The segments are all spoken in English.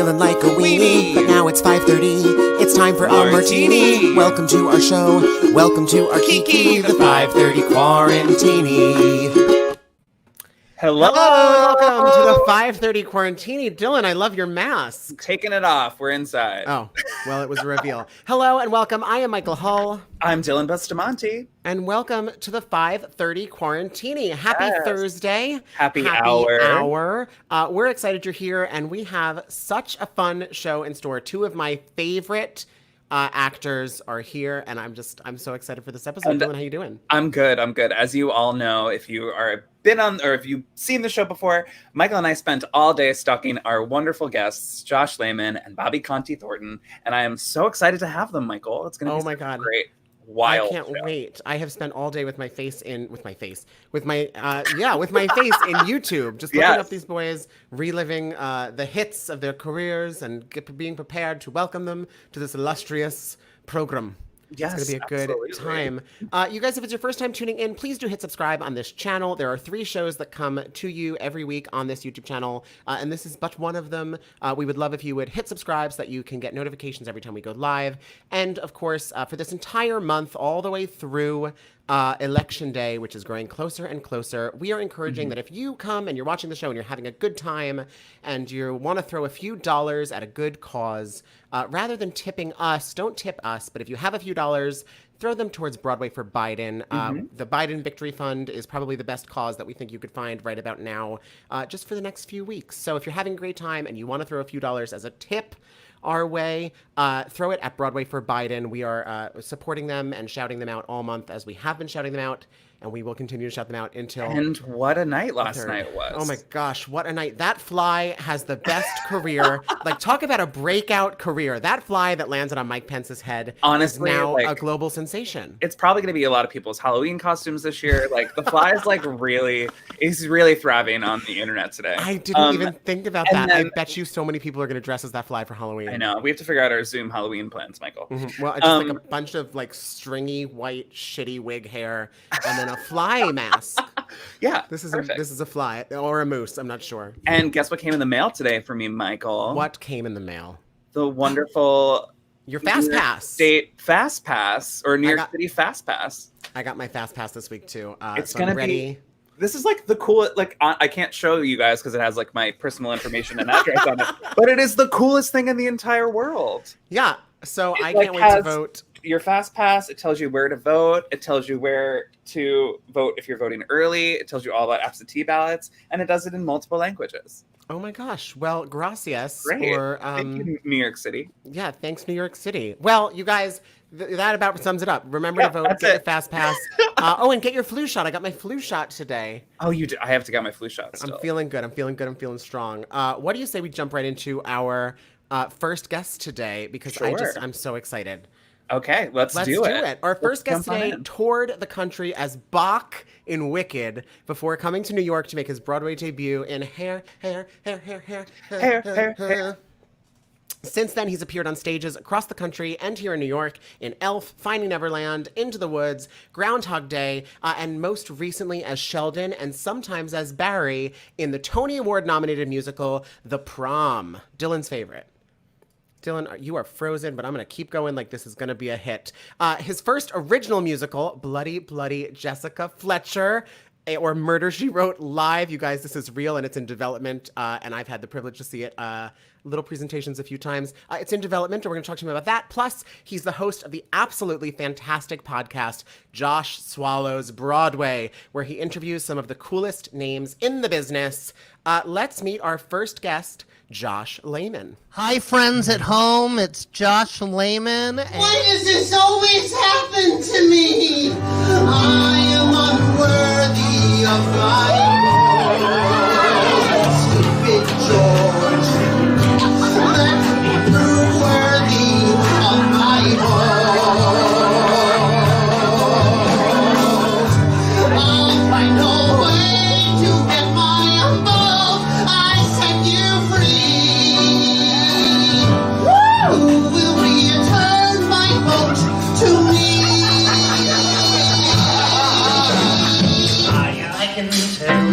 feeling like a weenie, but now it's 5:30. It's time for a martini. Welcome to our show. Welcome to our Kiki, the 5:30 Quarantini. Hello. Welcome to the 5:30 Quarantini. Dylan, I love your mask. Taking it off. We're inside. Oh, well, it was a reveal. Hello and welcome. I am Michael Hull. I'm Dylan Bustamante. And welcome to the 5:30 Quarantini. Happy Thursday. Happy hour. We're excited you're here, and we have such a fun show in store. Two of my favorite actors are here, and I'm so excited for this episode. Dylan, how you doing? I'm good. As you all know, if you are been on or if you've seen the show before, Michael and I spent all day stalking our wonderful guests, Josh Lamon and BOBBY Conte Thornton, and I am so excited to have them, Michael. It's going to be great. Wild I can't show. wait. I have spent all day with my face in YouTube, just looking up these boys, reliving the hits of their careers and being prepared to welcome them to this illustrious program. Yes, it's going to be a good time. You guys, if it's your first time tuning in, please do hit subscribe on this channel. There are 3 shows that come to you every week on this YouTube channel, and this is but one of them. We would love if you would hit subscribe so that you can get notifications every time we go live. And, of course, for this entire month, all the way through Election Day, which is growing closer and closer, we are encouraging that if you come and you're watching the show and you're having a good time and you want to throw a few dollars at a good cause, rather than tipping us, don't tip us, but if you have a few dollars, throw them towards Broadway for Biden. The Biden Victory Fund is probably the best cause that we think you could find right about now, just for the next few weeks. So if you're having a great time and you want to throw a few dollars as a tip our way, throw it at Broadway for Biden. We are supporting them and shouting them out all month, as we have been shouting them out, and we will continue to shout them out until... And what a night last night was. Oh my gosh, what a night. That fly has the best career. Like, talk about a breakout career. That fly that landed on Mike Pence's head honestly, is now a global sensation. It's probably going to be a lot of people's Halloween costumes this year. Like, the fly is he's really thriving on the internet today. I didn't even think about that. I bet you so many people are going to dress as that fly for Halloween. I know. We have to figure out our Zoom Halloween plans, Michael. Well, it's just like a bunch of stringy white shitty wig hair and then a fly mask. Yeah, this is a fly or a moose. I'm not sure. And guess what came in the mail today for me, Michael? What came in the mail? The wonderful your Fast Pass. State Fast Pass or New York City Fast Pass. I got my Fast Pass this week too. It's gonna be. This is the coolest. I can't show you guys because it has my personal information and address on it. But it is the coolest thing in the entire world. Yeah. So I can't wait to vote. Your Fast Pass, it tells you where to vote. It tells you where to vote if you're voting early. It tells you all about absentee ballots, and it does it in multiple languages. Oh my gosh. Well, gracias. Great. Thank you, New York City. Yeah, thanks, New York City. Well, you guys, that about sums it up. Remember to vote, get your Fast Pass. And get your flu shot. I got my flu shot today. Oh, you did? I have to get my flu shot still. I'm feeling good. I'm feeling strong. What do you say we jump right into our first guest today? Because I'm so excited. Okay, let's do it. Our first guest today toured the country as Bach in Wicked before coming to New York to make his Broadway debut in Hair. Since then, he's appeared on stages across the country and here in New York in Elf, Finding Neverland, Into the Woods, Groundhog Day, and most recently as Sheldon and sometimes as Barry in the Tony Award-nominated musical The Prom, Dylan's favorite. Dylan, you are frozen, but I'm going to keep going like this is going to be a hit. His first original musical, Bloody, Bloody Jessica Fletcher, or Murder, She Wrote live. You guys, this is real and it's in development, and I've had the privilege to see it little presentations a few times. It's in development, and we're going to talk to him about that. Plus, he's the host of the absolutely fantastic podcast, Josh Swallows Broadway, where he interviews some of the coolest names in the business. Let's meet our first guest, Josh Lamon. Hi, friends at home. It's Josh Lamon. Why does this always happen to me? I am unworthy of my stupid George. Let me prove worthy of my vote. I'll find a way to get my vote. I set you free. Who will return my vote to me? I can tell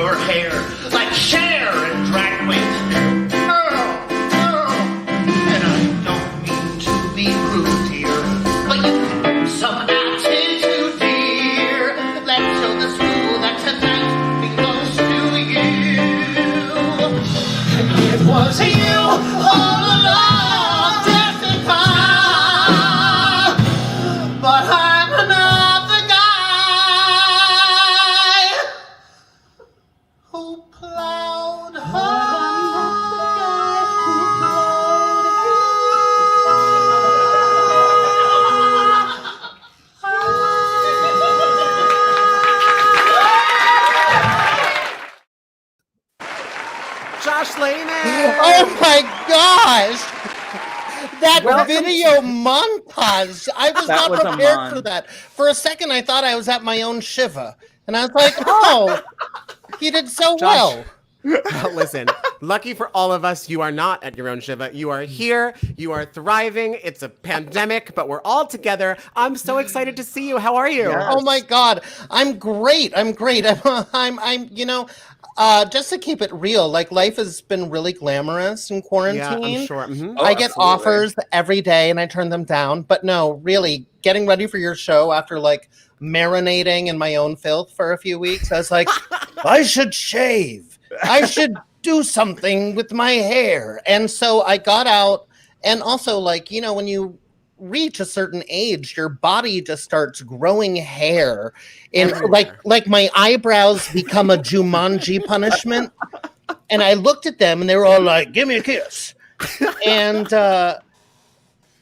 your hair like Cher and Drag Queen. Girl. And I don't mean to be rude, dear, but you some attitude, dear. Let's show the school that tonight belongs to you. It was you all along, Jessica. But I'm not the guy who plowed her. Josh Lamon! Oh my gosh! That Welcome video montage. I was That not was a prepared mon. for that. For a second, I thought I was at my own Shiva. And I was like, oh, he did so Josh. well. Listen, lucky for all of us, you are not at your own Shiva. You are here. You are thriving. It's a pandemic, but we're all together. I'm so excited to see you. How are you? Yeah. Oh my God. I'm great. I'm just to keep it real, like life has been really glamorous in quarantine. Yeah, I'm sure. Mhm. Oh, I get absolutely. offers every day and I turn them down. But no, really, getting ready for your show after like marinating in my own filth for a few weeks, I was like, I should shave. I should do something with my hair. And so I got out. And also, like, you know, when you reach a certain age, your body just starts growing hair. And Everywhere. like my eyebrows become a Jumanji punishment. And I looked at them and they were all like, give me a kiss. And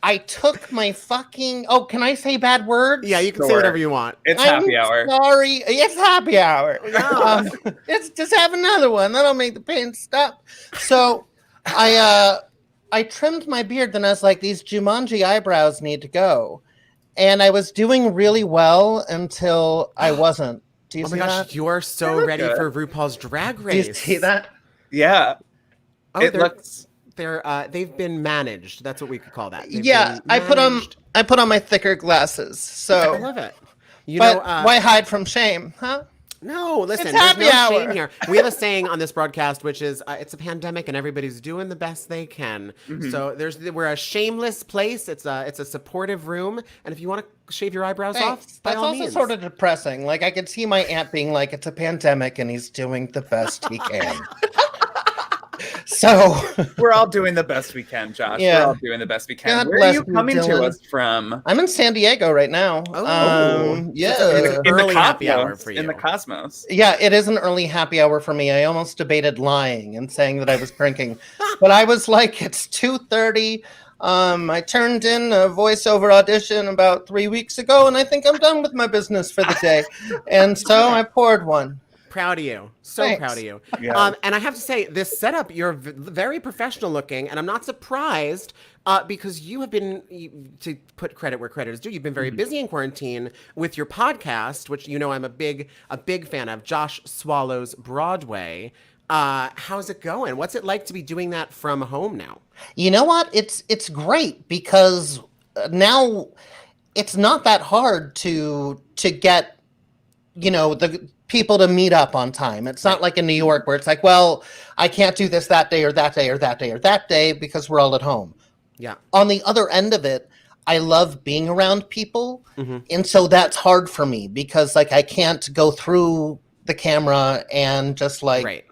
I took my fucking, oh, can I say bad words? Yeah, you can say Sure. whatever you want. It's I'm happy hour. Sorry, it's happy hour. Yeah. It's just have another one. That'll make the pain stop. So I trimmed my beard. Then I was like, these Jumanji eyebrows need to go. And I was doing really well until I wasn't. Do you Oh see my gosh, that? you're so look ready good. for RuPaul's Drag Do Race. you see that? Yeah. Oh, It looks. they've been managed. That's what we could call that. They've Yeah, been I put managed. on my thicker glasses. I So, love it. You but know, why hide from shame, huh? no, listen, It's there's happy no hour. shame here. We have a saying on this broadcast, which is it's a pandemic and everybody's doing the best they can. Mm-hmm. So we're a shameless place. It's a supportive room, and if you want to shave your eyebrows off, Thanks. by That's all also means. sort of depressing. Like I could see my aunt being like, "It's a pandemic, and he's doing the best he can." So, We're all doing the best we can, Josh. Yeah. We're all doing the best we can. God Where are bless you you, coming to Dylan. us from? I'm in San Diego right now. Oh. Yeah. It's In Early the happy cosmos. hour for you. In the cosmos. Yeah, it is an early happy hour for me. I almost debated lying and saying that I was drinking, but I was like, it's 2:30. I turned in a voiceover audition about 3 weeks ago, and I think I'm done with my business for the day. And so I poured one. Proud of you. So Thanks. proud of you. Yeah. And I have to say, this setup, you're very professional looking, and I'm not surprised because you have been, to put credit where credit is due, you've been very busy in quarantine with your podcast, which you know I'm a big fan of, Josh Swallows Broadway. How's it going? What's it like to be doing that from home now? You know what? It's great because now it's not that hard to get, you know, the people to meet up on time. It's not like in New York where it's like, well, I can't do this that day or that day or that day or that day because we're all at home. Yeah. On the other end of it, I love being around people. Mm-hmm. And so that's hard for me because like I can't go through the camera and just like Right.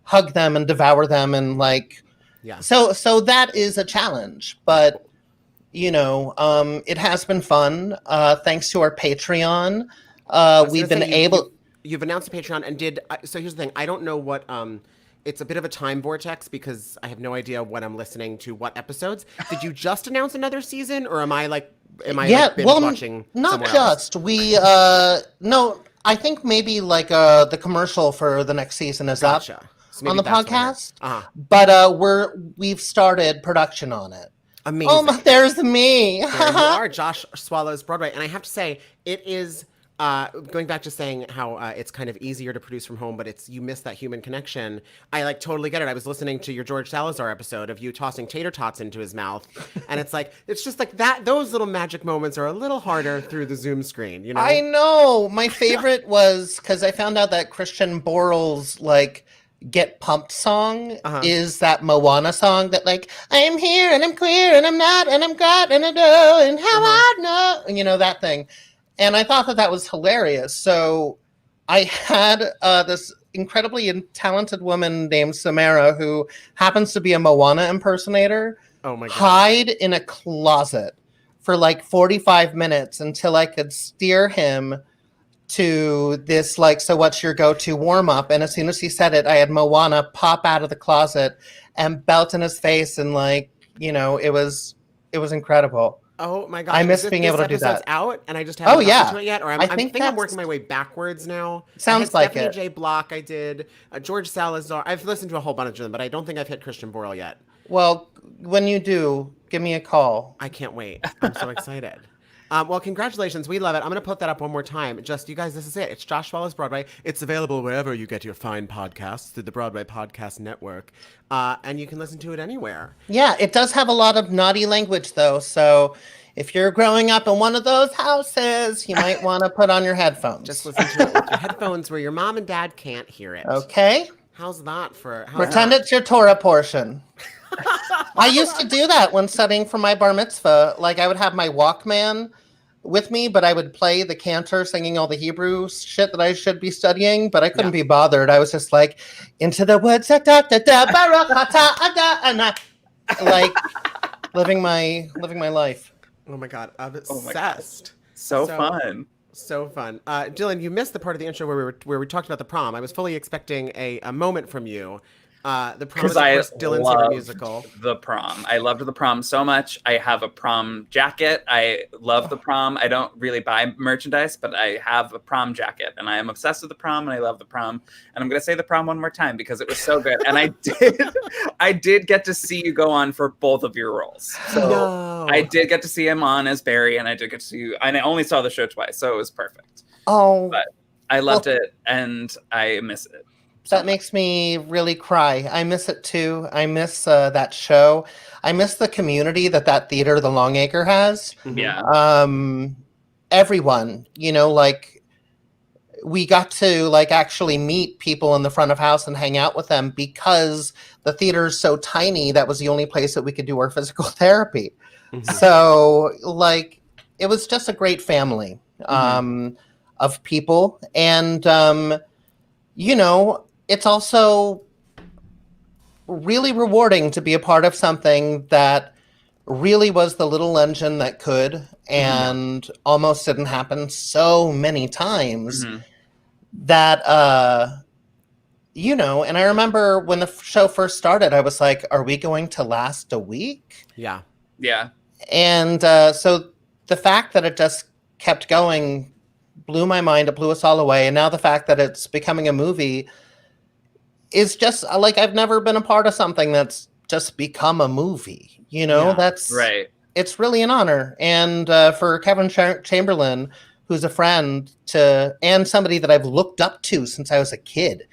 hug them and devour them and like Yeah. so that is a challenge, but you know, it has been fun. Thanks to our Patreon, we've been able. You've announced a Patreon and so here's the thing. I don't know what it's a bit of a time vortex because I have no idea when I'm listening to what episodes. Did you just announce another season, or am I like binge watching? Not somewhere just else? we. No, I think maybe like the commercial for the next season is up Gotcha. So on maybe the that's what I heard. podcast. Uh-huh. But we've started production on it. Amazing. Oh, there's me. There you are, Josh Swallows Broadway, and I have to say, it is going back to saying how it's kind of easier to produce from home, but you miss that human connection. I like totally get it. I was listening to your George Salazar episode of you tossing tater tots into his mouth, and it's just like that. Those little magic moments are a little harder through the Zoom screen. You know. I know. My favorite was because I found out that Christian Borle's like Get Pumped song is that Moana song that like I'm here and I'm queer and I'm not and I'm God and I know and how I know, you know, that thing. And I thought that was hilarious. So I had this incredibly talented woman named Samara who happens to be a Moana impersonator. Oh my God. Hide in a closet for like 45 minutes until I could steer him to this like, so what's your go-to warm-up? And as soon as he said it, I had Moana pop out of the closet and belt in his face, and like, you know, it was incredible. Oh my God! I miss being able to do that. Out, and I just haven't gotten to it yet. Or I think I'm that's- working my way backwards now. Sounds I had like Stephanie it. J. Block. I did George Salazar. I've listened to a whole bunch of them, but I don't think I've hit Christian Borle yet. Well, when you do, give me a call. I can't wait. I'm so excited. Well, congratulations. We love it. I'm going to put that up one more time. Just, you guys, this is it. It's Josh Follows Broadway. It's available wherever you get your fine podcasts through the Broadway Podcast Network. And you can listen to it anywhere. Yeah, it does have a lot of naughty language, though. So if you're growing up in one of those houses, you might want to put on your headphones. Just listen to it with your headphones where your mom and dad can't hear it. Okay? How's that for... Pretend it's your Torah portion. I used to do that when studying for my bar mitzvah. Like, I would have my Walkman with me, but I would play the cantor singing all the Hebrew shit that I should be studying, but I couldn't be bothered. I was just like, into the woods, da, da, da, da, baruch atah, da, and like living my life. Oh my God, I'm obsessed. So fun. So fun. Dylan, you missed the part of the intro where we talked about the prom. I was fully expecting a moment from you. The Prom is, of course, Dylan's favorite musical. The Prom. I loved the Prom so much. I have a prom jacket. I love the Prom. I don't really buy merchandise, but I have a prom jacket, and I am obsessed with the Prom, and I love the Prom. And I'm going to say the Prom one more time because it was so good. And I did get to see you go on for both of your roles. So I did get to see him on as Barry, and I did get to see you. And I only saw the show twice, so it was perfect. Oh, but I loved it, and I miss it. That makes me really cry. I miss it too. I miss that show. I miss the community that theater, the Longacre, has. Yeah. Everyone, you know, like we got to like actually meet people in the front of house and hang out with them because the theater is so tiny. That was the only place that we could do our physical therapy. So like, it was just a great family of people. And, you know, it's also really rewarding to be a part of something that really was the little engine that could and almost didn't happen so many times that, you know, and I remember when the show first started, I was like, are we going to last a week? Yeah. Yeah. And so the fact that it just kept going blew my mind. It blew us all away. And now the fact that it's becoming a movie is just like, I've never been a part of something that's just become a movie, you know. That's right. It's really an honor. And for Kevin Chamberlain, who's a friend and somebody that I've looked up to since I was a kid,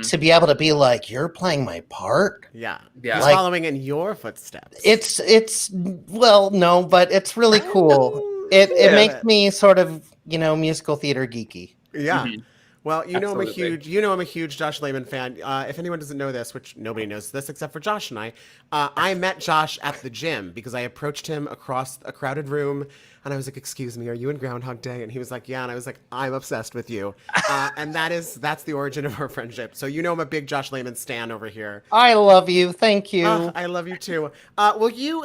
to be able to be like, you're playing my part. Yeah. Yeah. He's Like, following in your footsteps. It's well, no, but it's really cool. It makes me sort of, you know, musical theater geeky. Yeah. Well, Absolutely. I'm a huge Josh Lamon fan. If anyone doesn't know this, which nobody knows this except for Josh and I met Josh at the gym because I approached him across a crowded room and I was like, excuse me, are you in Groundhog Day? And he was like, yeah. And I was like, I'm obsessed with you. And that's the origin of our friendship. So, you know, I'm a big Josh Lamon stan over here. I love you. Thank you. I love you too.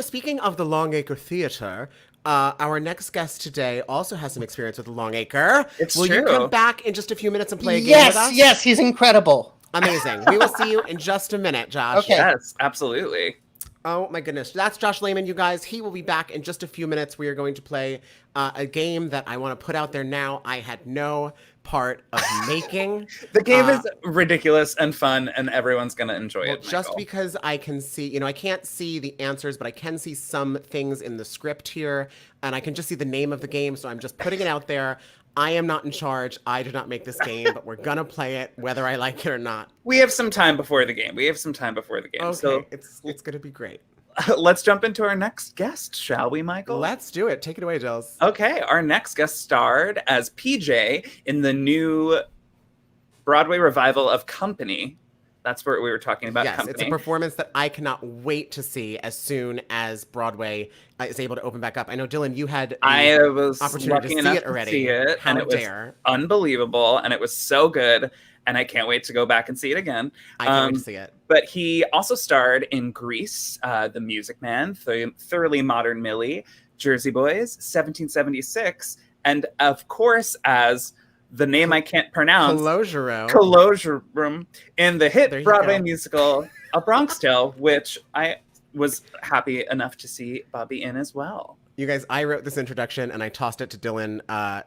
Speaking of the Longacre Theater, our next guest today also has some experience with the Longacre. It's Will true. you come back in just a few minutes and play a game with us? Yes, he's incredible. Amazing. We will see you in just a minute, Josh. Okay. Yes, absolutely. Oh my goodness. That's Josh Lamon, you guys. He will be back in just a few minutes. We are going to play a game that I want to put out there now. I had no part of making. The game is ridiculous and fun, and everyone's going to enjoy it. Just Michael. because I can see, you know, I can't see the answers, but I can see some things in the script here, and I can just see the name of the game, so I'm just putting it out there. I am not in charge. I do not make this game, but we're gonna play it whether I like it or not. We have some time before the game. Okay, So it's gonna be great. let's jump into our next guest, shall we, Michael? Let's do it. Take it away, Jills. Okay, our next guest starred as PJ in the new Broadway revival of Company. That's what we were talking about. Yes, Company. it's a performance that I cannot wait to see as soon as Broadway is able to open back up. I know, Dylan, you had the I was opportunity lucky to see enough it already. to see it, How and it was dare. unbelievable, and it was so good, and I can't wait to go back and see it again. I can't wait to see it. But he also starred in Grease, The Music Man, Thoroughly Modern Millie, Jersey Boys, 1776, and of course as the name I can't pronounce, Colosseum, in the hit Broadway musical A Bronx Tale, which I was happy enough to see Bobby in as well. You guys, I wrote this introduction and I tossed it to Dylan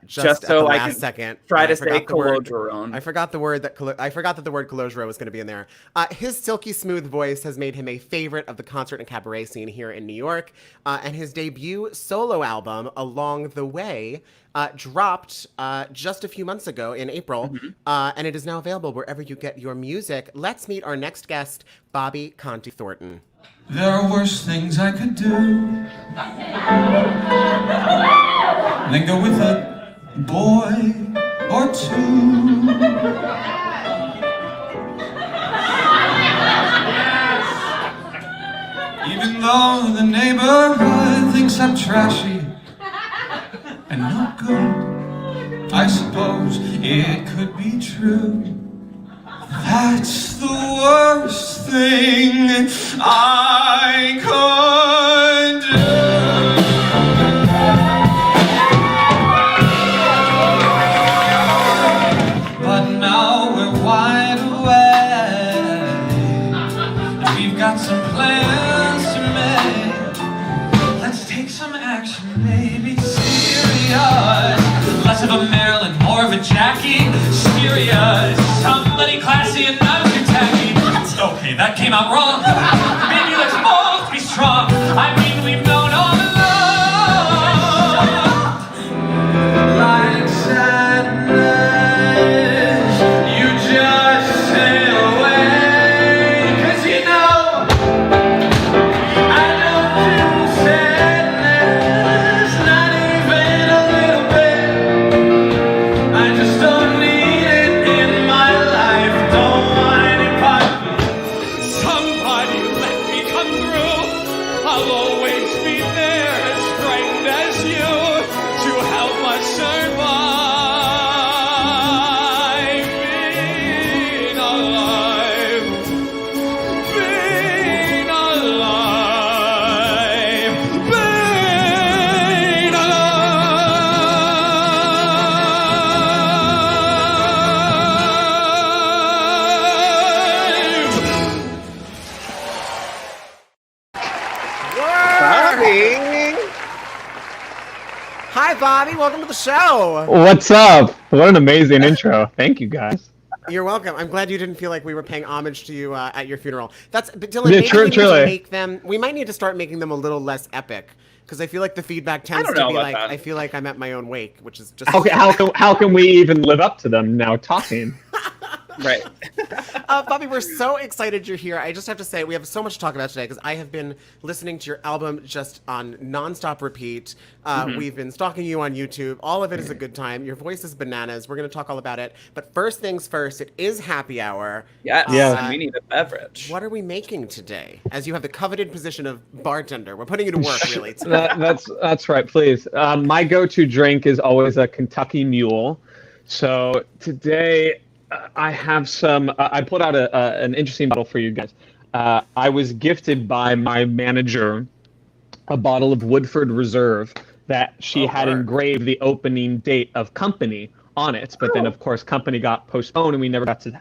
just at so the I last can second. try to I forgot say Colosseum. I forgot that the word Colosseum was going to be in there. His silky smooth voice has made him a favorite of the concert and cabaret scene here in New York. And his debut solo album, Along the Way, dropped just a few months ago in April. And it is now available wherever you get your music. Let's meet our next guest, Bobby Conte Thornton. There are worse things I could do than go with a boy or two. Even though the neighborhood thinks I'm trashy and not good, I suppose it could be true. That's the worst thing I could do. But now we're wide awake, and we've got some plans to make. Let's take some action, maybe serious. Less of a Marilyn, more of a Jackie. Serious. Somebody classy and not too tacky. Okay, that came out wrong. Maybe let's both be strong. I mean, we've known all along. Like sadness, you just sail away. 'Cause you know, I don't feel sadness, not even a little bit. I just don't need it in my life. Don't want any part of it. Somebody let me come through. I'll always be there, as frightened as you, to help us survive. Being alive. Being alive. Being Bobby! Hi, Bobby. Welcome to the show. What's up? What an amazing intro. Thank you, guys. You're welcome. I'm glad you didn't feel like we were paying homage to you at your funeral. But Dylan, Yeah, maybe true- we need to truly. make them. We might need to start making them a little less epic, because I feel like the feedback tends don't to know be about like, that. I feel like I'm at my own wake, which is just. Okay, how can we even live up to them now talking? Right. Bobby, we're so excited you're here. I just have to say, we have so much to talk about today because I have been listening to your album just on nonstop repeat. We've been stalking you on YouTube. All of it is a good time. Your voice is bananas. We're going to talk all about it. But first things first, it is happy hour. Yes, Yes. and we need a beverage. What are we making today? As you have the coveted position of bartender, we're putting you to work, really. Today. That's right, please. My go-to drink is always a Kentucky Mule. So today I have some. I put out an interesting bottle for you guys. I was gifted by my manager a bottle of Woodford Reserve that she had word. engraved the opening date of Company on it. But then, of course, Company got postponed and we never got to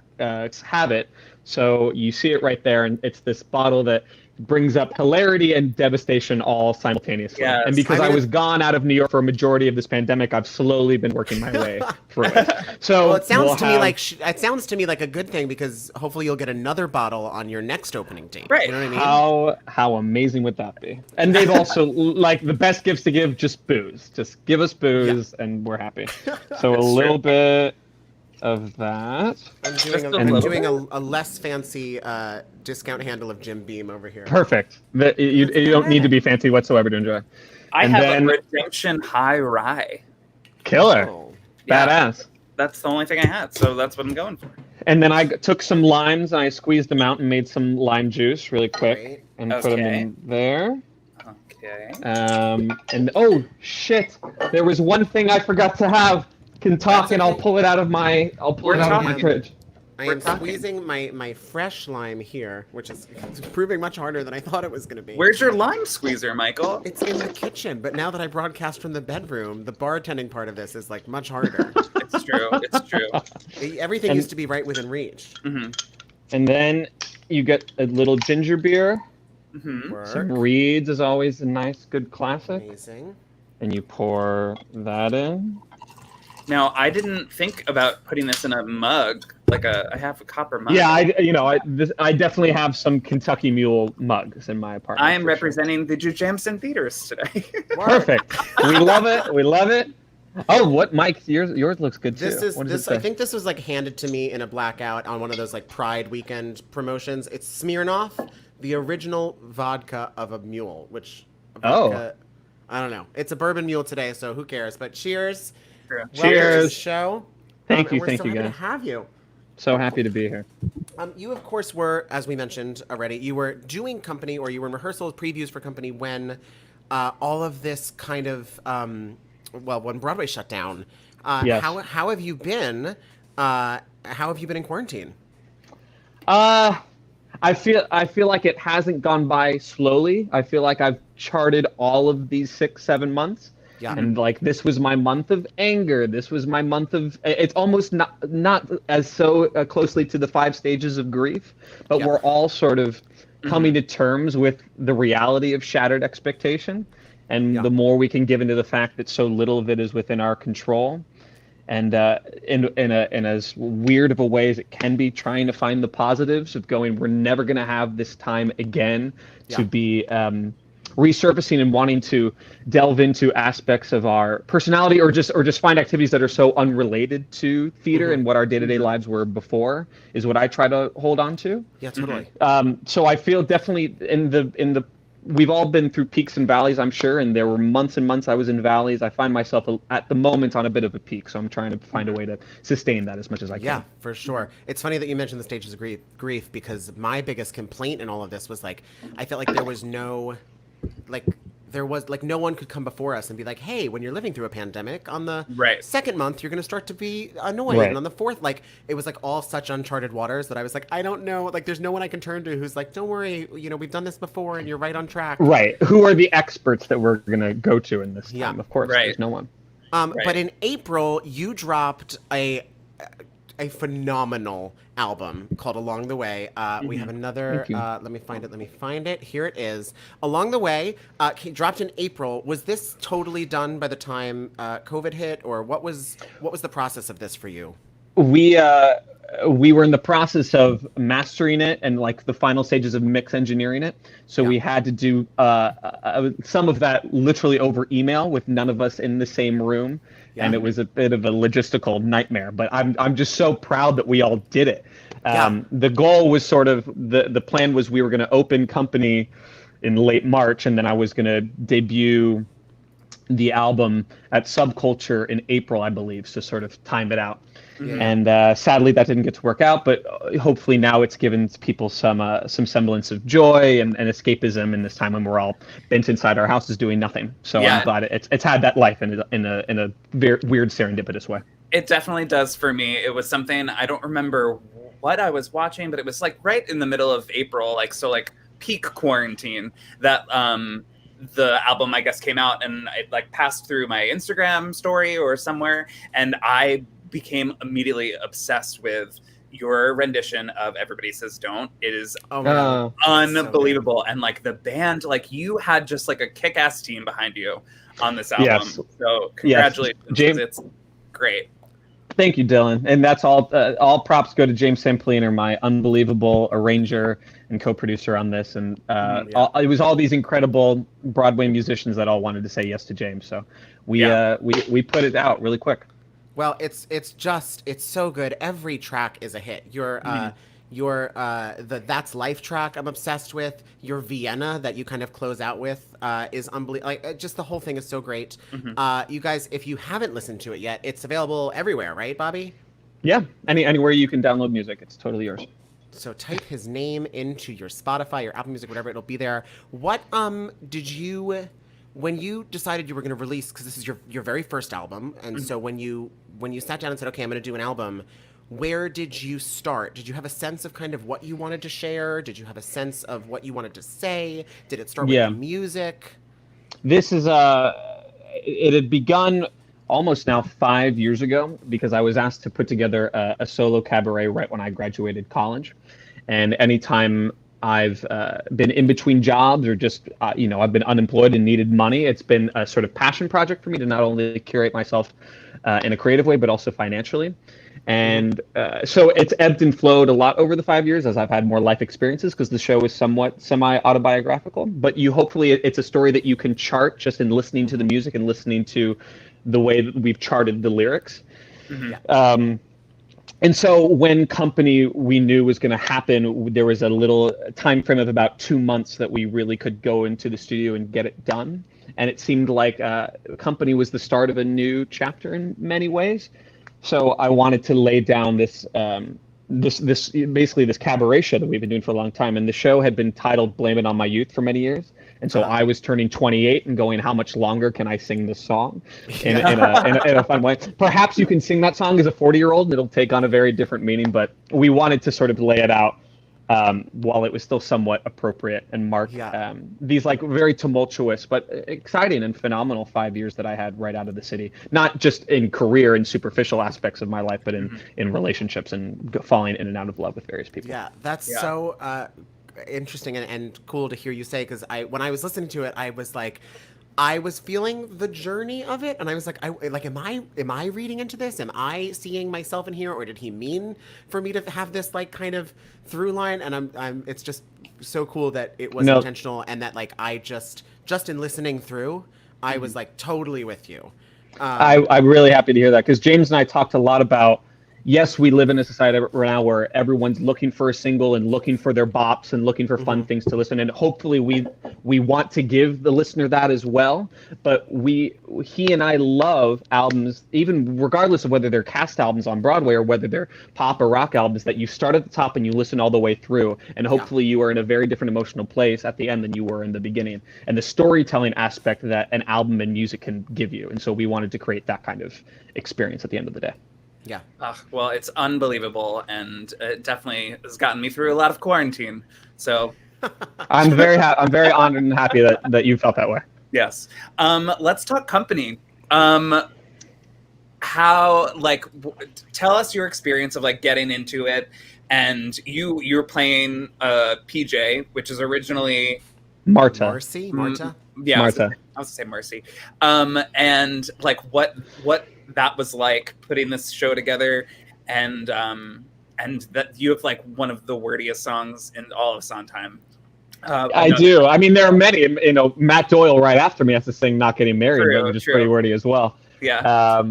have it. So you see it right there, and it's this bottle that brings up hilarity and devastation all simultaneously. Yes. And because I I mean, was gone out of New York for a majority of this pandemic, I've slowly been working my way through it. So Well, it sounds we'll to me have- like it sounds to me like a good thing because hopefully you'll get another bottle on your next opening date. Right. You know what I mean? how amazing would that be? And they've also like the best gifts to give, just booze. Just give us booze and we're happy. So a It's little true. bit of that. I'm Just doing, a I'm little doing bit? a less fancy discount handle of Jim Beam over here. Perfect. You don't need to be fancy whatsoever to enjoy. I And have then- a Redemption High Rye. Killer. Oh. Yeah. Badass. That's the only thing I had, so that's what I'm going for. And then I took some limes and I squeezed them out and made some lime juice really quick Great. and put them Okay. in there. Okay. And oh shit, there was one thing I forgot to have. Can talk That's and I'll okay. pull it out of my We're my talking. fridge. I We're am talking. squeezing my fresh lime here, which is proving much harder than I thought it was going to be. Where's your lime squeezer, Michael? It's in the kitchen, but now that I broadcast from the bedroom, the bartending part of this is like much harder. It's true. It's true. Everything And- used to be right within reach. Mm-hmm. And then you get a little ginger beer. Mm-hmm. Some Work. Reeds is always a nice, good classic. Amazing. And you pour that in. Now, I didn't think about putting this in a mug, I have a copper mug. Yeah, I definitely have some Kentucky Mule mugs in my apartment. I am for sure. representing the Jujamson Theaters today. Perfect. We love it. We love it. Oh, what, Mike? Yours looks good too. This is What does it this. say? I think this was like handed to me in a blackout on one of those like Pride weekend promotions. It's Smirnoff, the original vodka of a mule. Which vodka, I don't know. It's a bourbon mule today, so who cares? But cheers. Welcome to the Cheers. show. Thank And you, we're thank so you, happy guys. to have you. So happy to be here. You, of course, were, as we mentioned already, you were doing company or you were in rehearsals, previews for company when all of this kind of, when Broadway shut down. Yes. How have you been? How have you been in quarantine? I feel like it hasn't gone by slowly. I feel like I've charted all of these 6-7 months. Yeah. And like this was my month of anger. This was my month of. It's almost not as so closely to the 5 stages of grief, but Yeah. we're all sort of coming to terms with the reality of shattered expectation, and Yeah. the more we can give into the fact that so little of it is within our control, and in as weird of a way as it can be, trying to find the positives of going. We're never going to have this time again to Yeah. be. Resurfacing and wanting to delve into aspects of our personality or just find activities that are so unrelated to theater and what our day-to-day lives were before is what I try to hold on to. Yeah, totally. So I feel definitely in the we've all been through peaks and valleys, I'm sure, and there were months and months I was in valleys. I find myself at the moment on a bit of a peak, so I'm trying to find a way to sustain that as much as I can. Yeah, for sure. It's funny that you mentioned the stages of grief because my biggest complaint in all of this was like, I felt like there was no one could come before us and be like, hey, when you're living through a pandemic, on the Right. second month, you're going to start to be annoyed. Right. And on the fourth, like, it was like all such uncharted waters that I was like, I don't know. Like, there's no one I can turn to who's like, don't worry, we've done this before and you're right on track. Right. Who are the experts that we're going to go to in this time? Yeah. Of course, Right. there's no one. Right. But in April, you dropped a phenomenal album called Along the Way. We have another, Thank you. let me find it. Here it is. Along the Way, dropped in April. Was this totally done by the time COVID hit, or what was the process of this for you? We were in the process of mastering it and like the final stages of mix engineering it. So we had to do some of that literally over email with none of us in the same room. Yeah. And it was a bit of a logistical nightmare, but I'm just so proud that we all did it. Yeah. The goal was sort of, the plan was we were going to open company in late March, and then I was going to debut the album at Subculture in April, I believe, to sort of time it out. Yeah. And sadly, that didn't get to work out. But hopefully now it's given people some semblance of joy and escapism in this time when we're all bent inside our houses doing nothing. So Yeah. I'm glad it's had that life in a very weird serendipitous way. It definitely does for me. It was something, I don't remember what I was watching, but it was like right in the middle of April, like peak quarantine, that the album, I guess, came out, and it like passed through my Instagram story or somewhere, and I became immediately obsessed with your rendition of Everybody Says Don't. It is Oh my God. unbelievable. And like the band, like you had just like a kick-ass team behind you on this album. Yes. So congratulations. James- It's great. Thank you, Dylan. And that's all props go to James Sampliner, my unbelievable arranger and co-producer on this. And it was all these incredible Broadway musicians that all wanted to say yes to James. So we put it out really quick. Well, it's so good. Every track is a hit. The That's Life track I'm obsessed with. Your Vienna that you kind of close out with is unbelievable. Like, just the whole thing is so great. You guys, if you haven't listened to it yet, it's available everywhere, right, Bobby? Yeah, anywhere you can download music, it's totally yours. So type his name into your Spotify, your Apple Music, whatever, it'll be there. What did you, when you decided you were going to release, because this is your very first album, and so when you sat down and said, okay, I'm going to do an album, where did you start? Did you have a sense of kind of what you wanted to share? Did you have a sense of what you wanted to say? Did it start with the music? This is it had begun almost now 5 years ago, because I was asked to put together a solo cabaret right when I graduated college. And anytime I've been in between jobs or just, I've been unemployed and needed money, it's been a sort of passion project for me to not only curate myself in a creative way, but also financially. And so it's ebbed and flowed a lot over the 5 years as I've had more life experiences, because the show is somewhat semi-autobiographical. But hopefully it's a story that you can chart just in listening to the music and listening to the way that we've charted the lyrics. And so when Company we knew was going to happen, there was a little time frame of about 2 months that we really could go into the studio and get it done. And it seemed like Company was the start of a new chapter in many ways. So I wanted to lay down this cabaret show that we've been doing for a long time. And the show had been titled Blame It on My Youth for many years. And so I was turning 28 and going, how much longer can I sing this song in a fun way? Perhaps you can sing that song as a 40-year-old and it'll take on a very different meaning. But we wanted to sort of lay it out while it was still somewhat appropriate and mark these like very tumultuous but exciting and phenomenal 5 years that I had right out of the city. Not just in career and superficial aspects of my life, but in relationships and falling in and out of love with various people. Yeah, that's so interesting and cool to hear you say, because when I was listening to it, I was like, I was feeling the journey of it, and I was like, am I reading into this? Am I seeing myself in here, or did he mean for me to have this like kind of through line? And I'm it's just so cool that it was intentional, and that like I just in listening through, I was like totally with you. I'm really happy to hear that, because James and I talked a lot about, yes, we live in a society right now where everyone's looking for a single and looking for their bops and looking for fun things to listen. And hopefully we want to give the listener that as well. But he and I love albums, even regardless of whether they're cast albums on Broadway or whether they're pop or rock albums, that you start at the top and you listen all the way through. And hopefully you are in a very different emotional place at the end than you were in the beginning. And the storytelling aspect that an album and music can give you. And so we wanted to create that kind of experience at the end of the day. Yeah. Well, it's unbelievable, and it definitely has gotten me through a lot of quarantine. So I'm very honored and happy that you felt that way. Yes. Let's talk Company. How, like, tell us your experience of like getting into it, and you're playing PJ, which is originally Marta. Marta. Yeah, Marta. I was gonna say Marcy. And like what that was like putting this show together, and that you have like one of the wordiest songs in all of Sondheim. I do. I mean, there are many. Matt Doyle right after me has to sing "Not Getting Married," which is pretty wordy as well. Yeah.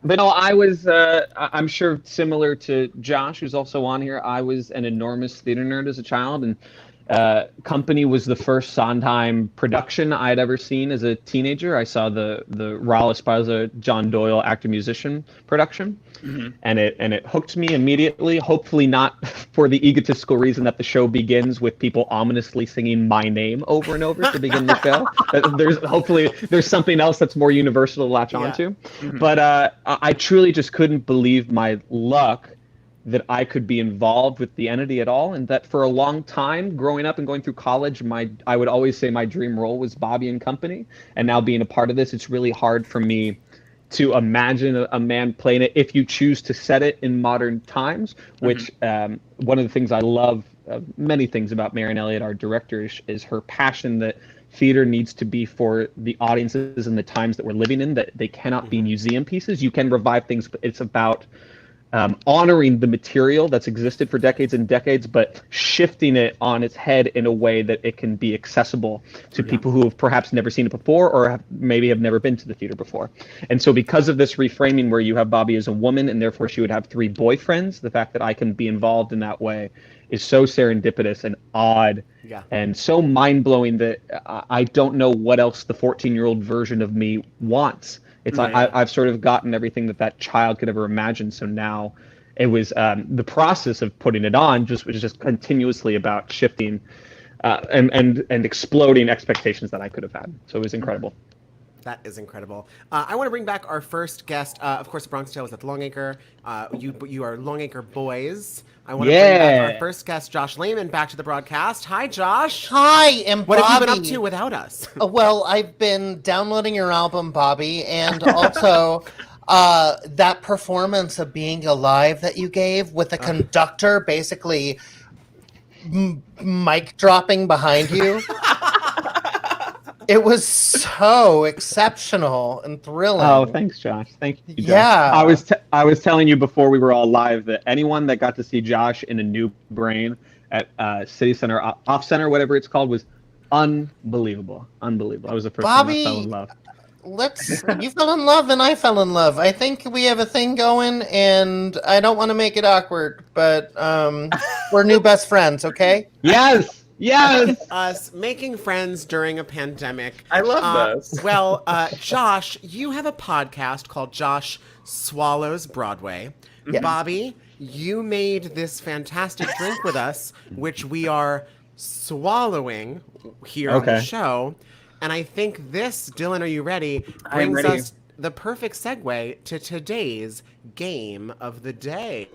But no, I was. I'm sure similar to Josh, who's also on here. I was an enormous theater nerd as a child, and Company was the first Sondheim production I'd ever seen as a teenager. I saw the Raul Esparza, John Doyle actor-musician production, and it hooked me immediately. Hopefully not for the egotistical reason that the show begins with people ominously singing my name over and over to begin the show. There's something else that's more universal to latch onto. But I truly just couldn't believe my luck that I could be involved with the entity at all, and that for a long time, growing up and going through college, I would always say my dream role was Bobby and Company, and now being a part of this, it's really hard for me to imagine a man playing it if you choose to set it in modern times, which one of the things I love, many things about Marion Elliott, our director, is her passion that theater needs to be for the audiences and the times that we're living in, that they cannot be museum pieces. You can revive things, but it's about honoring the material that's existed for decades and decades, but shifting it on its head in a way that it can be accessible to people who have perhaps never seen it before, or maybe have never been to the theater before. And so because of this reframing where you have Bobby as a woman and therefore she would have 3 boyfriends, the fact that I can be involved in that way is so serendipitous and odd and so mind-blowing that I don't know what else the 14-year-old version of me wants. It's I've sort of gotten everything that child could ever imagine. So now it was the process of putting it on was just continuously about shifting and exploding expectations that I could have had. So it was incredible. That is incredible. I want to bring back our first guest. Of course, the Bronx Tale was at the Longacre. You are Longacre boys. I want to bring back our first guest, Josh Lamon, back to the broadcast. Hi, Josh. Hi, and What Bobby. have you been up to without us? Well, I've been downloading your album, Bobby, and also that performance of Being Alive that you gave with the conductor basically mic dropping behind you. It was so exceptional and thrilling. Oh, thanks, Josh. Thank you, Josh. Yeah. I was telling you before we were all live that anyone that got to see Josh in a new brain at City Center, Off Center, whatever it's called, was unbelievable. Unbelievable. I was the first one that fell in love. You fell in love and I fell in love. I think we have a thing going, and I don't want to make it awkward, but we're new best friends, okay? Yes. Yes. Us making friends during a pandemic. I love this. Well, Josh, you have a podcast called Josh Swallows Broadway. Yes. Bobby, you made this fantastic drink with us, which we are swallowing here on the show. And I think this, Dylan, are you ready? Brings us the perfect segue to today's game of the day.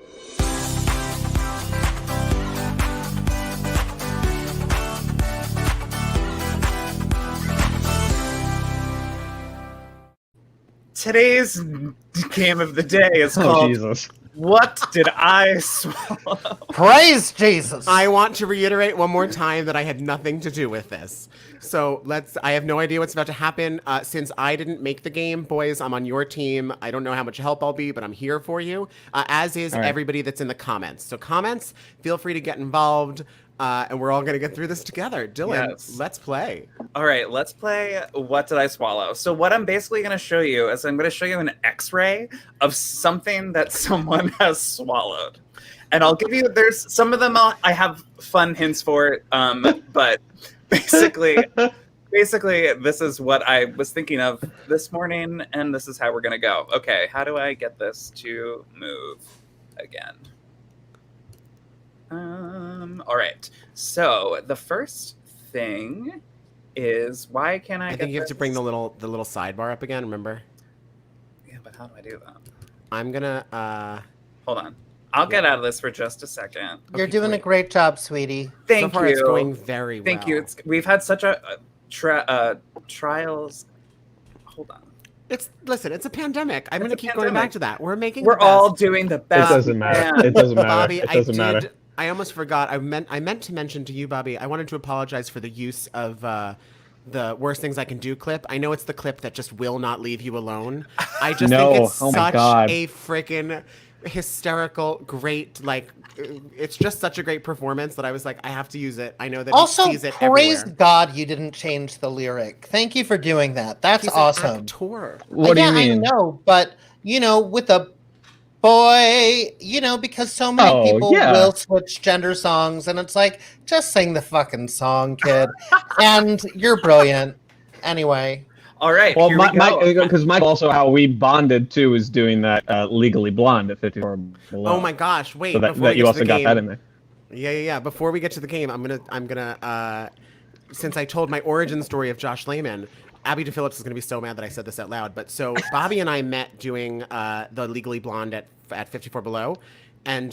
Today's game of the day is called Jesus. What Did I Swallow? Praise Jesus. I want to reiterate one more time that I had nothing to do with this. So I have no idea what's about to happen. Since I didn't make the game, boys, I'm on your team. I don't know how much help I'll be, but I'm here for you, as is everybody that's in the comments. So comments, feel free to get involved. And we're all going to get through this together. Dylan, let's play. All right, let's play What Did I Swallow? So what I'm basically going to show you is I'm going to show you an x-ray of something that someone has swallowed. And I'll give you, there's some of them I have fun hints for, but basically, this is what I was thinking of this morning, and this is how we're going to go. Okay, how do I get this to move again? All right. So the first thing is, why can't I? I think you have to bring the little sidebar up again. Remember? Yeah, but how do I do that? I'm gonna. Hold on. I'll get out of this for just a second. You're doing a great job, sweetie. Thank so far you. It's going very well. Thank you. We've had such a trials. Hold on. Listen, it's a pandemic. I'm gonna keep going back to that. We're all doing the best. It doesn't matter. It doesn't matter. Bobby, it doesn't matter. I almost forgot. I meant to mention to you, Bobby. I wanted to apologize for the use of the Worst Things I Can Do clip. I know it's the clip that just will not leave you alone. I just think it's such a freaking hysterical, great, it's just such a great performance that I was like, I have to use it. I know that also, he sees it praise everywhere. God you didn't change the lyric. Thank you for doing that. That's He's awesome. An actor. What do you mean? I know, but with a boy, because so many people will switch gender songs, and it's like, just sing the fucking song, kid. And you're brilliant. Anyway. All right. Well, because Mike also how we bonded too is doing that Legally Blonde at 54 below. Oh my gosh! Wait, so that you also got that in there. Yeah. Before we get to the game, I'm gonna since I told my origin story of Josh Lamon, Abby DePhillips is gonna be so mad that I said this out loud. But so Bobby and I met doing the Legally Blonde at 54 Below, and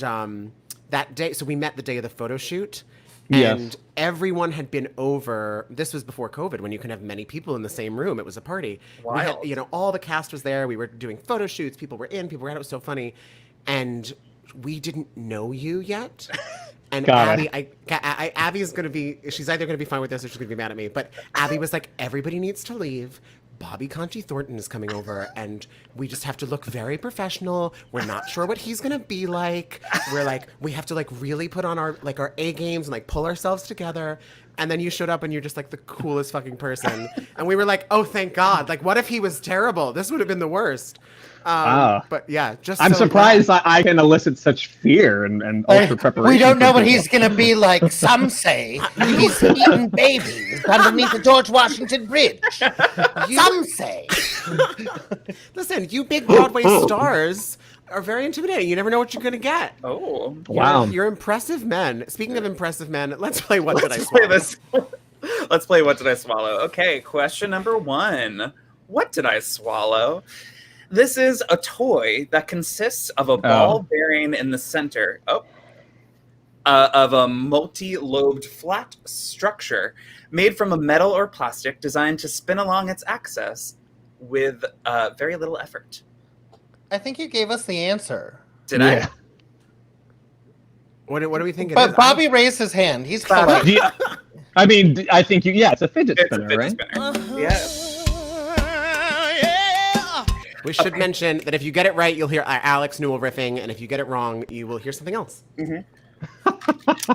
that day, so we met the day of the photo shoot. And Yes. everyone had been over. This was before COVID, when you can have many people in the same room. It was a party. We had, Wild. all the cast was there. We were doing photo shoots. People were in, people were out. It was so funny. And we didn't know you yet. And Got it. Abby is going to be, she's either going to be fine with this or she's going to be mad at me. But Abby was like, everybody needs to leave. Bobby Conte Thornton is coming over, and we just have to look very professional. We're not sure what he's gonna be like. We're like, we have to like really put on our A games and like pull ourselves together. And then you showed up, and you're just like the coolest fucking person. And we were like, oh, thank God. Like, what if he was terrible? This would have been the worst. But yeah, just I'm so surprised glad. I can elicit such fear and ultra preparation. We don't know from what people. he's going to be like. Some say he's eating babies underneath the George Washington Bridge. Some say. Listen, you big Broadway stars are very intimidating. You never know what you're gonna get. Oh. Wow. You're impressive men. Speaking of impressive men, let's play What Did I Let's play Swallow? this. Let's play What Did I Swallow? Okay, question number 1. What did I swallow? This is a toy that consists of a ball bearing in the center of a multi-lobed flat structure made from a metal or plastic designed to spin along its axis with very little effort. I think you gave us the answer. Did Yeah. What do we think it But is? Bobby raised his hand. He's Bobby. correct. Do you- I mean, I think it's a fidget It's a spinner, fidget right? spinner. Yes. We should mention that if you get it right, you'll hear Alex Newell riffing, and if you get it wrong, you will hear something else.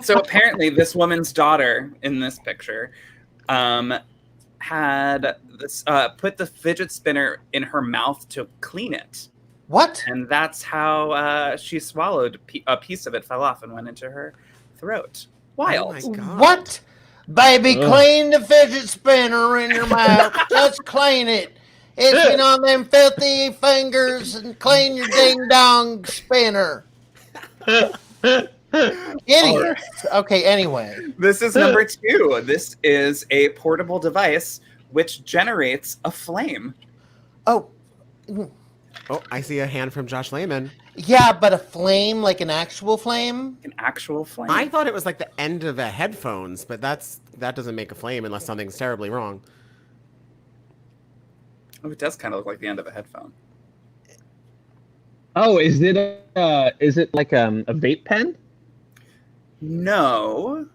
So apparently, this woman's daughter in this picture had this put the fidget spinner in her mouth to clean it, What? and that's how she swallowed. A piece of it fell off and went into her throat. Wild. Oh my God. What? Baby, Ugh. clean the fidget spinner in your mouth. Just clean it. It's been on them filthy fingers and clean your ding dong spinner. Idiots. Okay, anyway. This is number 2. This is a portable device which generates a flame. Oh, Oh, I see a hand from Josh Lamon. yeah, but a flame, like an actual flame? An actual flame. I thought it was like the end of a headphones, but that doesn't make a flame unless something's terribly wrong. Oh, it does kind of look like the end of a headphone. Oh, is it like a vape pen? No,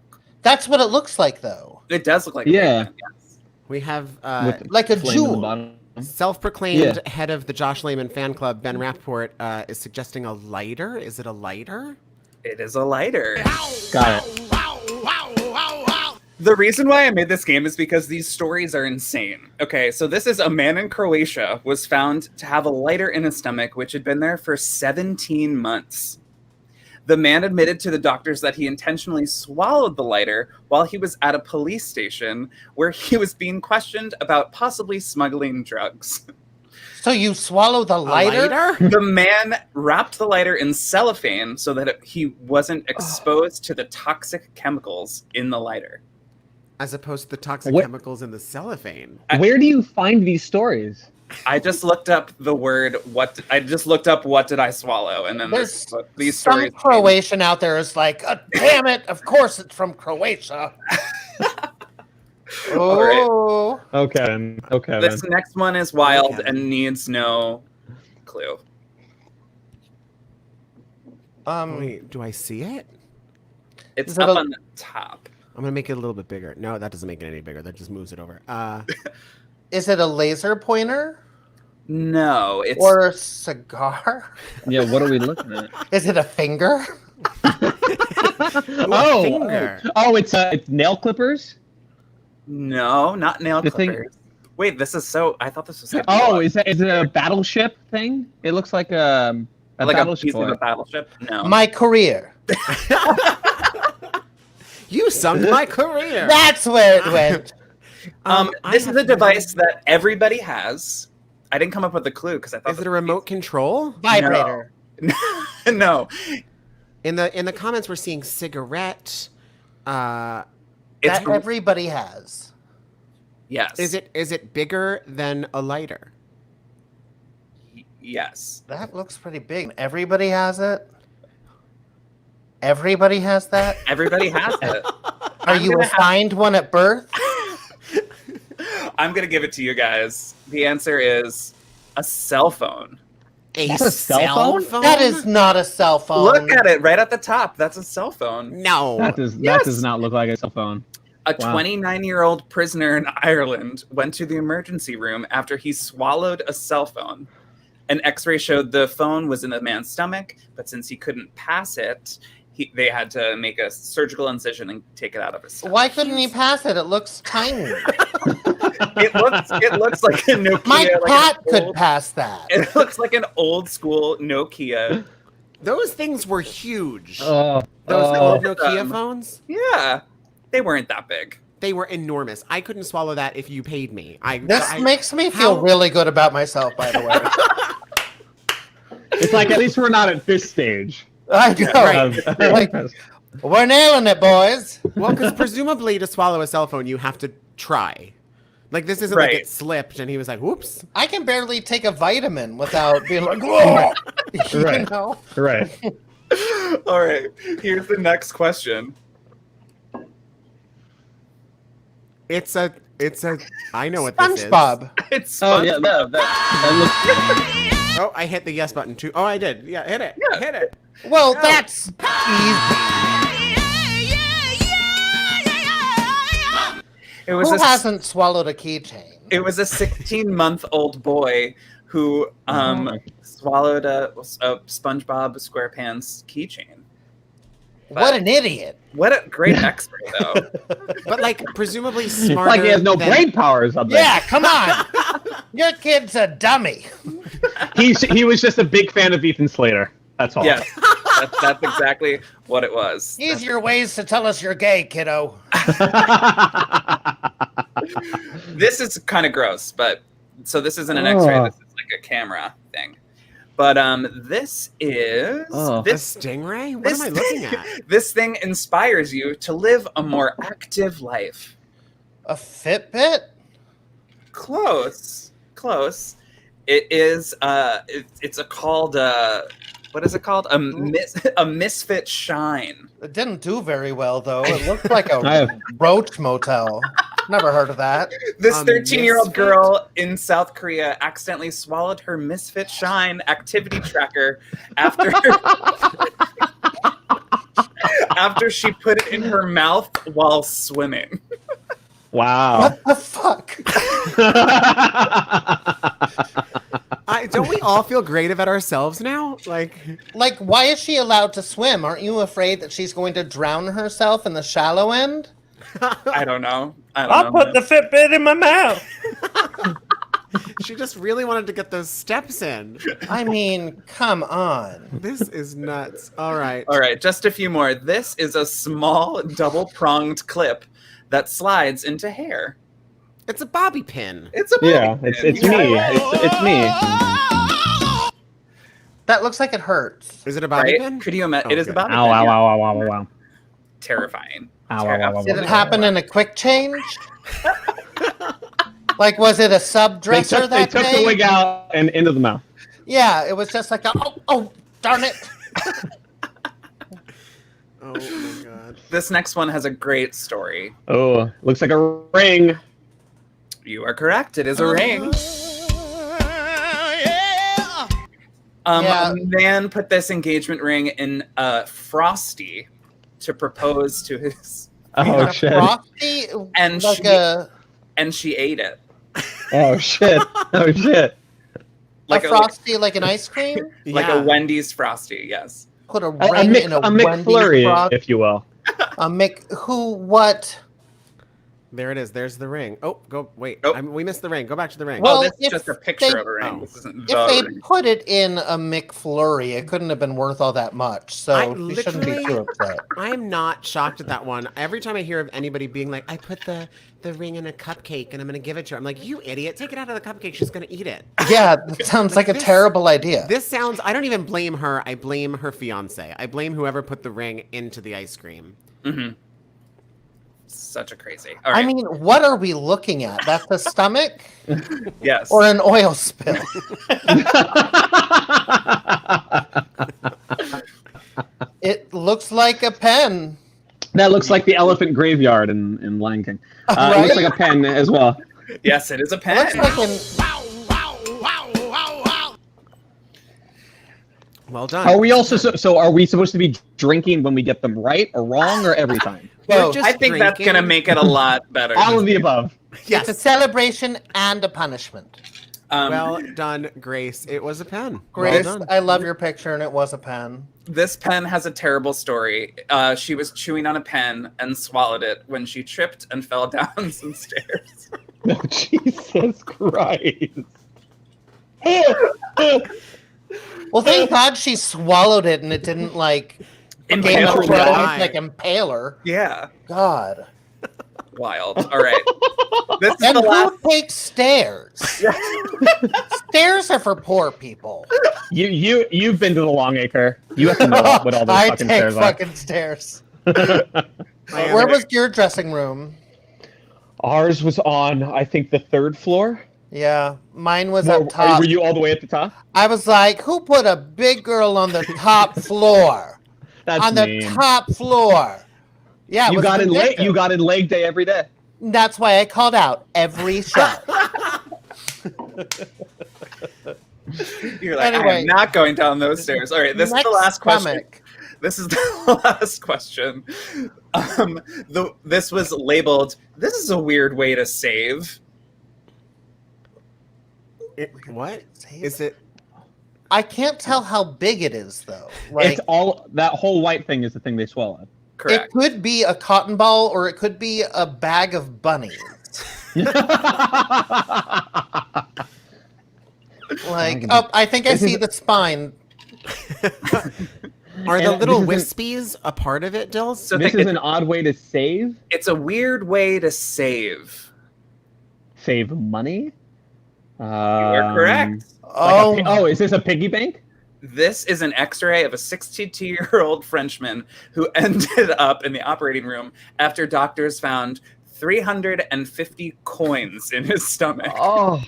That's what it looks like, though. it does look like a Yeah. headphone, yes. We have With Like a flame in the jewel. bottom? self-proclaimed Yeah. head of the Josh Lamon fan club, Ben Rappaport, is suggesting a lighter. Is it a lighter? It is a lighter. Got it. The reason why I made this game is because these stories are insane. Okay, so this is a man in Croatia was found to have a lighter in his stomach, which had been there for 17 months. The man admitted to the doctors that he intentionally swallowed the lighter while he was at a police station where he was being questioned about possibly smuggling drugs. So you swallow the A lighter? The man wrapped the lighter in cellophane so that he wasn't exposed to the toxic chemicals in the lighter. As opposed to the toxic What- chemicals in the cellophane. Where do you find these stories? I just looked up the word what did I swallow, and then There's these some stories. Croatian out there is like, oh, damn it, of course it's from Croatia. Oh. Okay, then. Okay, This then. next one is wild Okay. and needs no clue. Wait, do I see it? It's Is it up a- on the top. I'm gonna make it a little bit bigger. No, that doesn't make it any bigger. That just moves it over. Is it a laser pointer No, it's or a cigar? Yeah, what are we looking at? Is it a finger? Oh, finger. It's nail clippers. no, not nail The thing- clippers. Wait, this is so. I thought this was. gonna be Oh, wild. is it a battleship thing? It looks like a like a battleship. piece of a battleship? No. My career. You sunk my career. That's where it went. I This have is a no device that everybody has. I didn't come up with a clue because I thought. Is it a remote control? Vibrator. No. In the comments, we're seeing cigarette. It's That everybody has. yes. Is it bigger than a lighter? Yes. That looks pretty big. Everybody has it. Everybody has that. Everybody has it. Are you assigned one at birth? I'm going to give it to you guys. The answer is a cell phone. A a cell phone? That is not a cell phone. Look at it right at the top. That's a cell phone. No. That does not look like a cell phone. A Wow. 29-year-old prisoner in Ireland went to the emergency room after he swallowed a cell phone. An x-ray showed the phone was in the man's stomach, but since he couldn't pass it, they had to make a surgical incision and take it out of his stomach. Why couldn't he pass it? It looks tiny. It looks like a Nokia. My cat could old, pass that. It looks like an old school Nokia. Those things were huge. Oh, Those old Nokia Um, phones. Yeah, they weren't that big. They were enormous. I couldn't swallow that if you paid me. This makes me feel really good about myself, by the way. it's like at least we're not at this stage. I know. Right. Like, we're nailing it, boys. Well, because presumably to swallow a cell phone, you have to try. Like, this isn't like Right. it slipped and he was like, whoops. I can barely take a vitamin without being like, whoa. You Right. know? Right. All right, here's the next question. It's a, I know what this is. SpongeBob. It's Oh yeah, that looks. Oh, I hit the yes button too. Oh, I did. Yeah, hit it. Yeah. Hit it. Well, that's easy. It was Who a hasn't swallowed a keychain? It was a 16-month-old boy who swallowed a SpongeBob SquarePants keychain. What an idiot. What a great X-ray, though. But like, presumably smarter. Like he has no than- brain power or something. Yeah, come on. Your kid's a dummy. He was just a big fan of Ethan Slater. That's all. Yes, that's exactly what it was. Use your ways to tell us you're gay, kiddo. This is kind of gross, but so this isn't an X-ray. This is like a camera thing. But this is Oh. A this stingray? What am I looking at? this thing inspires you to live a more active life. A Fitbit? Close. It is it's called what is it called? A misfit shine. It didn't do very well, though. It looked like I a have- roach motel. Never heard of that. This A 13-year-old misfit? girl in South Korea accidentally swallowed her misfit shine activity tracker after after she put it in her mouth while swimming. Wow. What the fuck? Don't we all feel great about ourselves now? Like, Why is she allowed to swim? Aren't you afraid that she's going to drown herself in the shallow end? I don't know. the Fitbit in my mouth. she just really wanted to get those steps in. I mean, come on. This is nuts. All right. All right, just a few more. This is a small double-pronged clip that slides into hair. It's a bobby pin. It's a Yeah, bobby it's pin. me. It's me. That looks like it hurts. Is it a bobby Right? pin? Could you imagine? Oh, It is a good. bobby Ow, pin. ow, yeah. ow, ow, ow, ow. Terrifying. Ow, ow, ow, ow, Did ow. it happen in a quick change? Was it a sub They dresser took that the day? wig out and into the mouth. Yeah, it was just like, oh, darn it. Oh my god. This next one has a great story. Oh, looks like a ring. You are correct. It is a ring. Yeah. A man put this engagement ring in Frosty to propose to his, Oh A shit. Frosty? And Like she- a and she ate it. Oh shit. Oh shit. Like Frosty, like an ice cream? like Yeah. a Wendy's Frosty. Yes. Put a A ring in a Wendy's McFlurry, Frosty. if you will. What? There it is. There's the ring. Oh, go. Wait. Oh. We missed the ring. Go back to the ring. Well, Oh, this is if just a picture they- of a ring. Oh. This isn't If the they ring. put it in a McFlurry, it couldn't have been worth all that much. So I you shouldn't be too upset. I am not shocked at that one. Every time I hear of anybody being like, I put the ring in a cupcake and I'm going to give it to her. I'm like, you idiot. Take it out of the cupcake. She's going to eat it. Yeah, that sounds like a This- terrible idea. This sounds, I don't even blame her. I blame her fiance. I blame whoever put the ring into the ice cream. Mm-hmm. Such a crazy. All right. I mean, what are we looking at? That's the stomach yes. or an oil spill? It looks like a pen. That looks like the elephant graveyard in Lion King. It Right? looks like a pen as well. Yes, it is a pen. Looks like Well done. Are we also so are we supposed to be drinking when we get them right or wrong or every time? We're just I think that's drinking. gonna make it a lot better. All of the above. Yes. It's a celebration and a punishment. Well done, Grace. It was a pen. Grace, Well done. I love your picture, and it was a pen. This pen has a terrible story. She was chewing on a pen and swallowed it when she tripped and fell down some stairs. No, Jesus Christ. Well, thank God she swallowed it and it didn't like Impale Game of her Thrones, die. like impale her. Yeah, God. wild. All right, this is And the who last. takes stairs? Stairs are for poor people. You've been to the Longacre. You have to know what all those I fucking take stairs fucking stairs. I Where am- was your dressing room? are. Ours was on, I think, the 3rd floor. Yeah, mine was Or- up top. Were you all the way at the top? I was like, who put a big girl on the top floor? That's On the mean. top floor. Yeah, it You was got in late. ridiculous. You got in leg day every day. That's why I called out every show. You're like, I Anyway. am not going down those stairs. All right, this is the Next last question. stomach. This is the last question. This was labeled. This is a weird way to save. What is it? I can't tell how big it is though. Like It's all that whole white thing is the thing they swallow. it Correct. could be a cotton ball or it could be a bag of bunnies. Like, oh, I think I see the spine. Are the And little this isn't- wispies a part of it, Dills? So This think is an odd way to save it's a weird way to save. money. You You are correct. Oh, Is this a piggy bank? This is an X-ray of a 62-year-old Frenchman who ended up in the operating room after doctors found 350 coins in his stomach. Oh,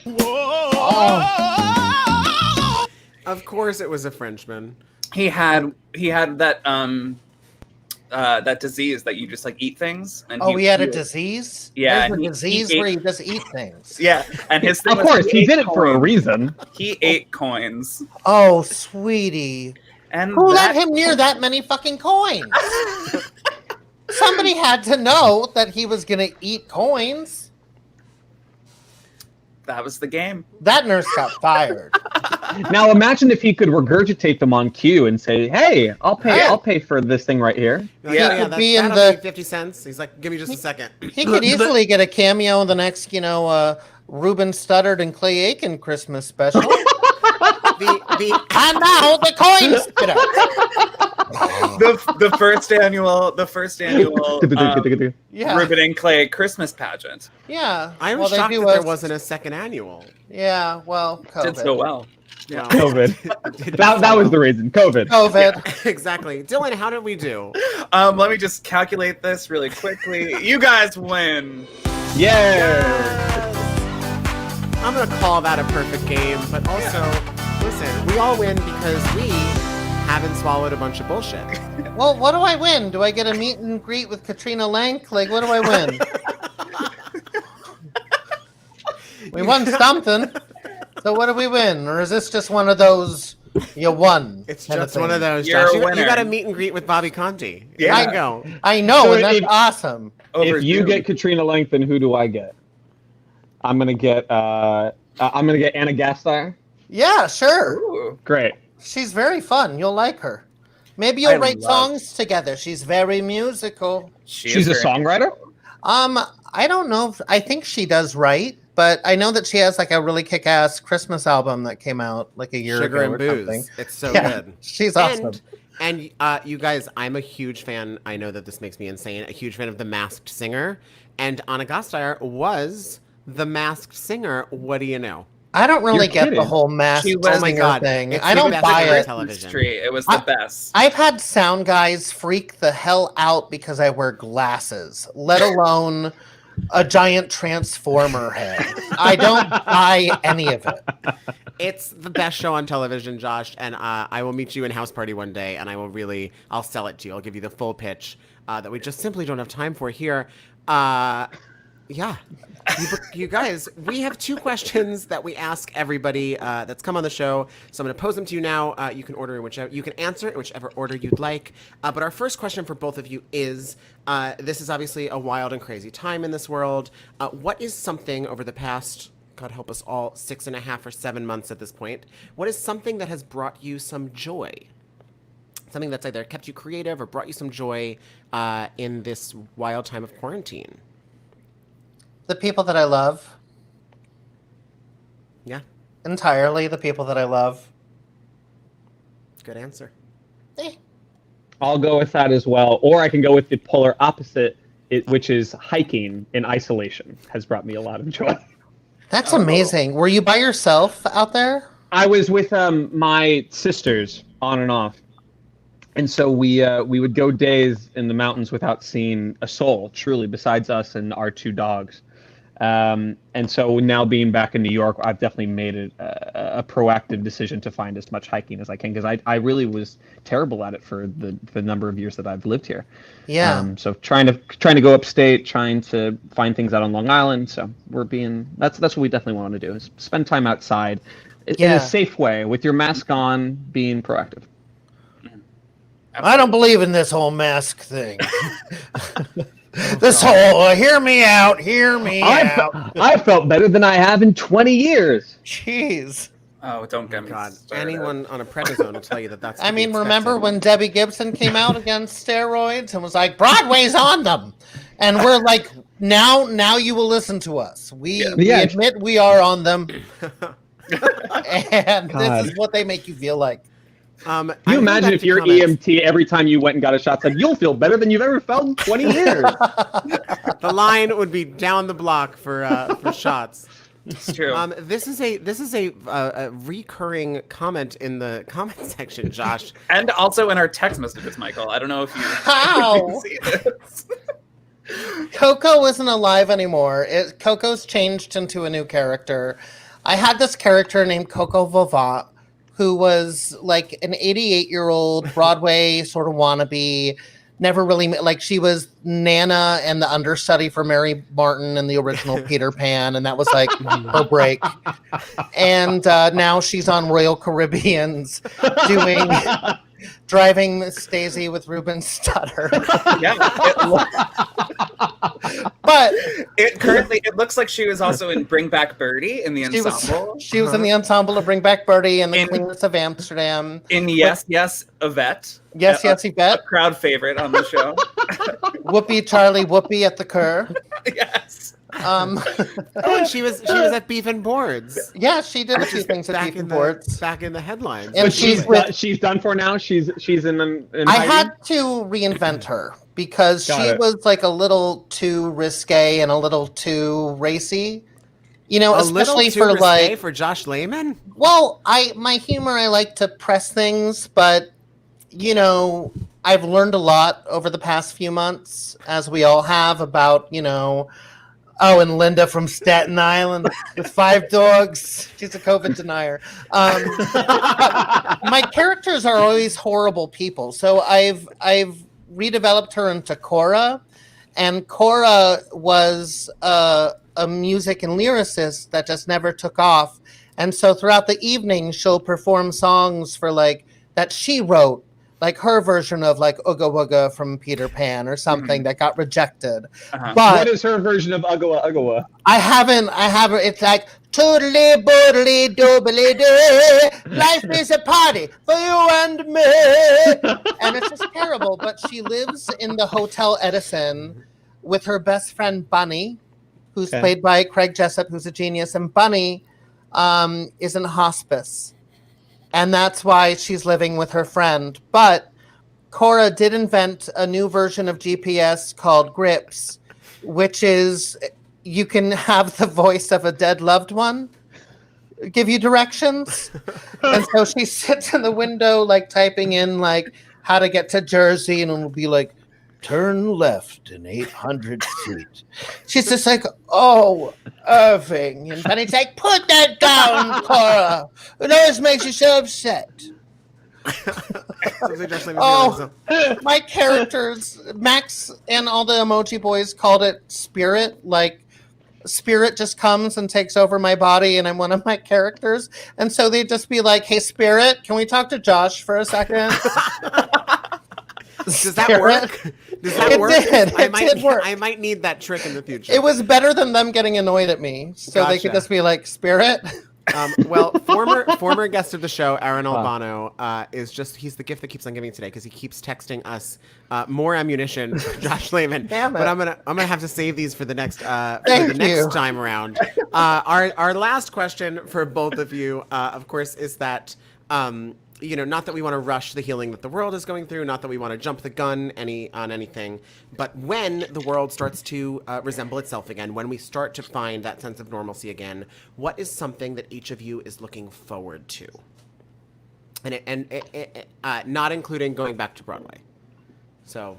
Of course, it was a Frenchman. He had that that disease that you just like eat things. And he had a disease? Yeah, There's a he disease ate- where you just eat things. Yeah, and his thing of was course, he ate did it for a coins. reason. He ate coins, Oh, sweetie. and Who that, let him near that many fucking coins? Somebody had to know that he was going to eat coins. that was the game. That nurse got fired. Now imagine if he could regurgitate them on cue and say, "Hey, I'll pay for this thing right here." Like, Yeah. oh, He could that's, be in that'll the- be 50 cents. He's like, give me just a second. He could easily get a cameo in the next, Ruben Studdard and Clay Aiken Christmas special. the And now the coin spitter. The first annual Yeah. Ruben and Clay Christmas pageant Yeah. I'm Well, they shocked do that there a- wasn't a second annual. Yeah, well, COVID. did so well. Yeah. COVID. That was the reason. COVID. COVID. Exactly. Dylan, how did we do? Let me just calculate this really quickly. You guys win. Yeah. I'm going to call that a perfect game, but also, listen, we all win because we haven't swallowed a bunch of bullshit. Well, what do I win? Do I get a meet and greet with Katrina Lank? Like, what do I win? We won something. So what do we win? Or is this just one of those you won? It's kind just one of thing? those, You're Josh. a You winner. got a meet and greet with Bobby Conte. Yeah. There you go. I know, So and that's if- awesome. Over If you Zoom. get Katrina Lenk, then who do I get? I'm gonna get Anna Gasteyer. Yeah, sure. Ooh. Great. She's very fun. You'll like her. Maybe you'll I write love- songs together. She's very musical. She's a songwriter. I don't know. I think she does write, but I know that she has like a really kick-ass Christmas album that came out like a year Sugar ago and or booze. something. It's so Yeah, good. she's awesome. And you guys, I'm a huge fan. I know that this makes me insane. A huge fan of The Masked Singer. And Anna Gasteyer was The Masked Singer. What do you know? I don't really You're get the kidding. whole mask She was- Oh my singer God. thing. It's I the don't best buy singer it. television. It was the best. I've had sound guys freak the hell out because I wear glasses, let alone a giant transformer head. I don't buy any of it. It's the best show on television, Josh. And I will meet you in House Party one day, and I'll sell it to you. I'll give you the full pitch. that we just simply don't have time for here. Yeah. You guys, we have 2 questions that we ask everybody that's come on the show. So I'm going to pose them to you now. You can answer in whichever order you'd like. But our first question for both of you is, this is obviously a wild and crazy time in this world. What is something over the past, God help us all, 6.5 or 7 months at this point, what is something that has brought you some joy? Something that's either kept you creative or brought you some joy in this wild time of quarantine? The people that I love. Yeah, Entirely the people that I love. good answer. I'll go with that as well. Or I can go with the polar opposite, which is hiking in isolation has brought me a lot of joy. That's amazing. Were you by yourself out there? I was with my sisters on and off. And so we would go days in the mountains without seeing a soul, truly, besides us and our 2 dogs. And so now being back in New York, I've definitely made it a proactive decision to find as much hiking as I can, because I really was terrible at it for the number of years that I've lived here. Yeah. So trying to go upstate, trying to find things out on Long Island. So that's what we definitely want to do, is spend time outside in a safe way with your mask on, being proactive. I don't believe in this whole mask thing. This whole hear me out. I felt better than I have in 20 years. Jeez. Oh, don't get me God, started. anyone on a prednisone will tell you that's. I mean, remember when Debbie Gibson came out against steroids and was like, Broadway's on them? And we're like, now you will listen to us. We admit we are on them. And this is what they make you feel like. Can you imagine if your EMT every time you went and got a shot said, "You'll feel better than you've ever felt in 20 years"? The line would be down the block for shots. It's true. This is a recurring comment in the comment section, Josh, And also in our text messages, Michael. I don't know if you How? see this. Coco isn't alive anymore. Coco's changed into a new character. I had this character named Coco Vovat, who was like an 88-year-old Broadway sort of wannabe, never really, like, she was Nana and the understudy for Mary Martin in the original Peter Pan, and that was like her break. And now she's on Royal Caribbean's driving Stacey with Ruben Studdard. Yeah. But It looks like she was also in Bring Back Birdie in the ensemble. She was in the ensemble of Bring Back Birdie and the Queenness of Amsterdam. In Yes, Yvette. Yes, Yvette. A crowd favorite on the show. Whoopi, Charlie, Whoopi at the Cur. Yes. and she was at Beef and Boards. Yeah, she did a few things at Beef and Boards. Back in the headlines. And she's done for now. She's in I had to reinvent her because she was like a little too risque and a little too racy. You know, especially for like for Josh Lamon. Well, my humor, I like to press things, but you know, I've learned a lot over the past few months, as we all have, about, you know, and Linda from Staten Island with 5 dogs. She's a COVID denier. My characters are always horrible people, so I've redeveloped her into Cora, and Cora was a music and lyricist that just never took off, and so throughout the evening she'll perform songs for like that she wrote, like her version of like Ugga Wugga from Peter Pan or something that got rejected. Uh-huh. But what is her version of Ugga Wugga? I haven't. It's like toodly boodly doobly doo. Life is a party for you and me, and it's just terrible. But she lives in the Hotel Edison with her best friend Bunny, who's played by Craig Jessup, who's a genius, and Bunny is in hospice. And that's why she's living with her friend. But Cora did invent a new version of GPS called Grips, which is you can have the voice of a dead loved one give you directions. And so she sits in the window, like typing in like how to get to Jersey, and it'll be like, turn left in 800 feet. She's just like, oh, Irving. And Penny's like, put that down, Cora. It always makes you so upset. Something Josh Lamon's Oh, feeling, my characters, Max and all the emoji boys called it spirit. Like, spirit just comes and takes over my body, and I'm one of my characters. And so they'd just be like, "Hey, spirit, can we talk to Josh for a second?" Does that work? Does that It work? did. I It might, did work. I might need that trick in the future. It was better than them getting annoyed at me. So they could Gotcha. just be like, "Spirit." Well, former guest of the show, Aaron Albano, he's the gift that keeps on giving today because he keeps texting us more ammunition for Josh Lamon. Damn it. But I'm gonna have to save these for the next Thank you. time around. Our last question for both of you, of course, is that not that we want to rush the healing that the world is going through, not that we want to jump the gun on anything, but when the world starts to resemble itself again, when we start to find that sense of normalcy again, what is something that each of you is looking forward to? And not including going back to Broadway. So,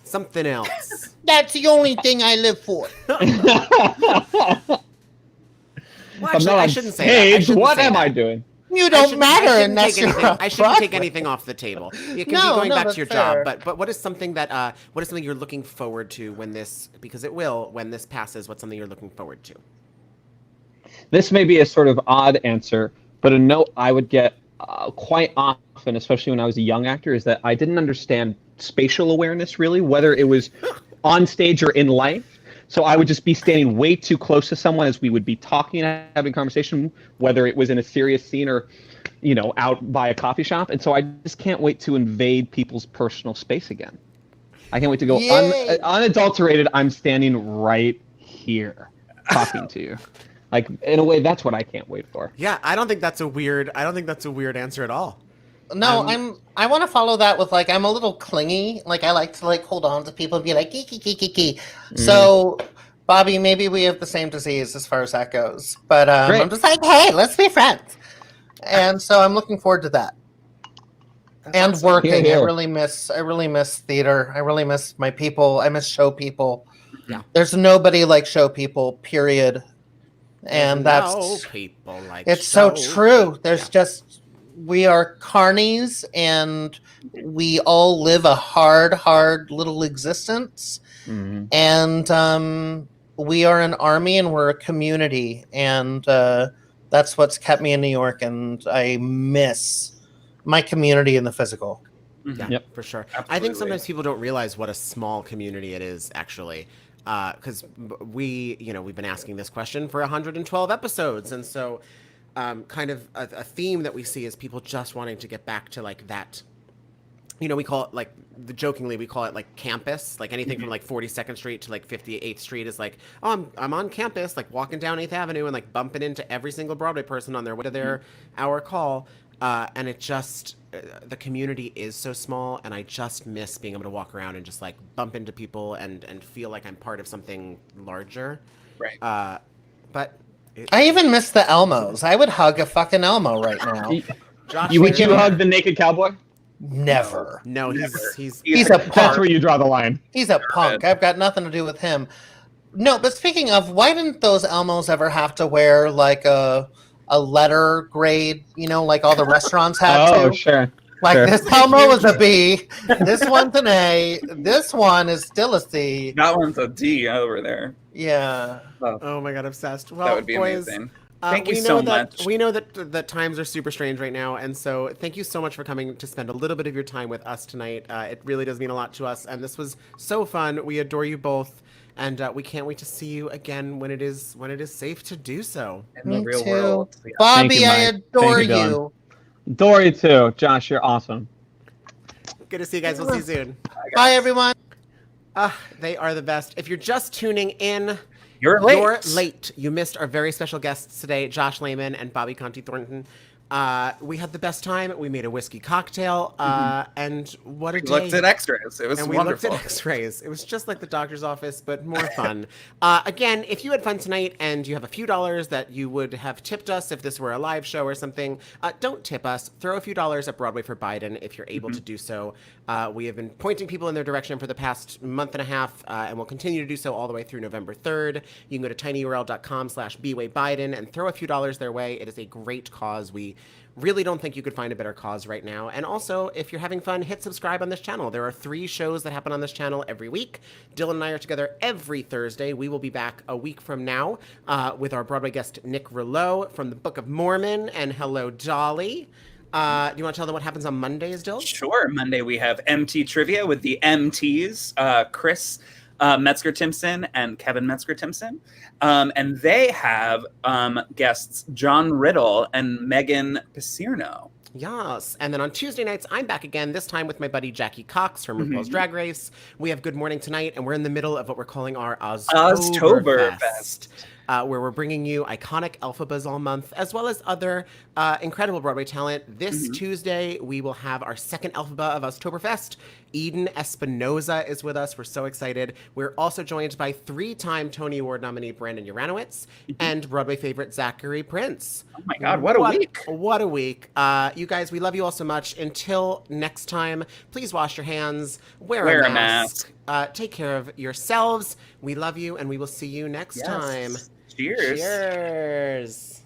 something else. That's the only thing I live for. Well, actually, not I on shouldn't say that. I stage, shouldn't what say am that. I doing? You don't matter unless you're on I shouldn't take Broadway. anything off the table. It can No, be going no, back to that's your fair. job, but what is something you're looking forward to when this, because it will, when this passes, what's something you're looking forward to? This may be a sort of odd answer, but a note I would get quite often, especially when I was a young actor, is that I didn't understand spatial awareness really, whether it was on stage or in life. So I would just be standing way too close to someone as we would be talking and having conversation, whether it was in a serious scene or, out by a coffee shop. And so I just can't wait to invade people's personal space again. I can't wait to go Yay. unadulterated. I'm standing right here talking to you. Like, in a way, that's what I can't wait for. Yeah, I don't think that's a weird answer at all. No, I want to follow that with I'm a little clingy. Like I like to hold on to people and be like, kiki. So, Bobby, maybe we have the same disease as far as that goes. But Great. I'm just like, hey, let's be friends. And so I'm looking forward to that. And working. Here, here. I really miss theater. I really miss my people. I miss show people. Yeah. There's nobody like show people, period. And that's no people like it's so show true. people. There's Yeah. just we are carnies and we all live a hard little existence. Mm-hmm. And we are an army and we're a community. And that's what's kept me in New York. And I miss my community in the physical. Yeah, Yep. for sure. I Absolutely. think sometimes people don't realize what a small community it is, actually. Because we've been asking this question for 112 episodes. And so kind of a theme that we see is people just wanting to get back to that. We call it jokingly, we call it campus, anything from 42nd Street to 58th Street is oh, I'm on campus, walking down 8th Avenue and bumping into every single Broadway person on their way to their hour call. And it just, the community is so small, and I just miss being able to walk around and just bump into people and feel like I'm part of something larger. Right. But I even miss the Elmos. I would hug a fucking Elmo right now. Josh, Would you hug the naked cowboy? Never. No, Never. he's He's a That's punk. where you draw the line. He's a punk. I've got nothing to do with him. No, but speaking of, why didn't those Elmos ever have to wear a letter grade, like all the restaurants had Oh, to? sure. Like sure. this Elmo is a B, this one's an A, this one is still a C. That one's a D over there. Yeah. Oh my god, obsessed. Well, That would be boys, amazing. Thank you we so know that, much. We know that the times are super strange right now, and so thank you so much for coming to spend a little bit of your time with us tonight. It really does mean a lot to us, and this was so fun. We adore you both, and we can't wait to see you again when it is safe to do so. In the Me real too. world. Yeah. Bobby, Thank you, I Mike. adore Thank you, Dylan. you. Dory too. Josh, you're awesome. Good to see you guys. We'll see you soon. Bye, everyone. They are the best. If you're just tuning in, You're late. You're late. You missed our very special guests today, Josh Lamon and Bobby Conte Thornton. We had the best time. We made a whiskey cocktail, and what a We day! looked at X-rays. It was and we wonderful. looked at X-rays. It was just like the doctor's office, but more fun. Again, if you had fun tonight and you have a few dollars that you would have tipped us if this were a live show or something, don't tip us. Throw a few dollars at Broadway for Biden if you're able to do so. We have been pointing people in their direction for the past month and a half, and we'll continue to do so all the way through November 3rd. You can go to tinyurl.com/BWayBiden and throw a few dollars their way. It is a great cause. We really don't think you could find a better cause right now. And also, if you're having fun, hit subscribe on this channel. There are 3 shows that happen on this channel every week. Dylan and I are together every Thursday. We will be back a week from now with our Broadway guest, Nick Rouleau from the Book of Mormon and Hello, Dolly. Do you want to tell them what happens on Mondays, Dill? Sure. Monday we have MT Trivia with the MTs, Chris Metzger-Timpson and Kevin Metzger-Timpson. And they have guests John Riddle and Megan Piscirno. Yes. And then on Tuesday nights, I'm back again, this time with my buddy Jackie Cox from RuPaul's Drag Race. We have Good Morning Tonight, and we're in the middle of what we're calling our Oztoberfest. Where we're bringing you iconic Elphabas all month, as well as other incredible Broadway talent. This Tuesday, we will have our second Elphaba of Oztoberfest. Eden Espinoza is with us. We're so excited. We're also joined by 3-time Tony Award nominee Brandon Uranowitz and Broadway favorite Zachary Prince. Oh my God, what a week. What a week. You guys, we love you all so much. Until next time, please wash your hands, wear a mask. Take care of yourselves. We love you, and we will see you next time. Cheers. Cheers.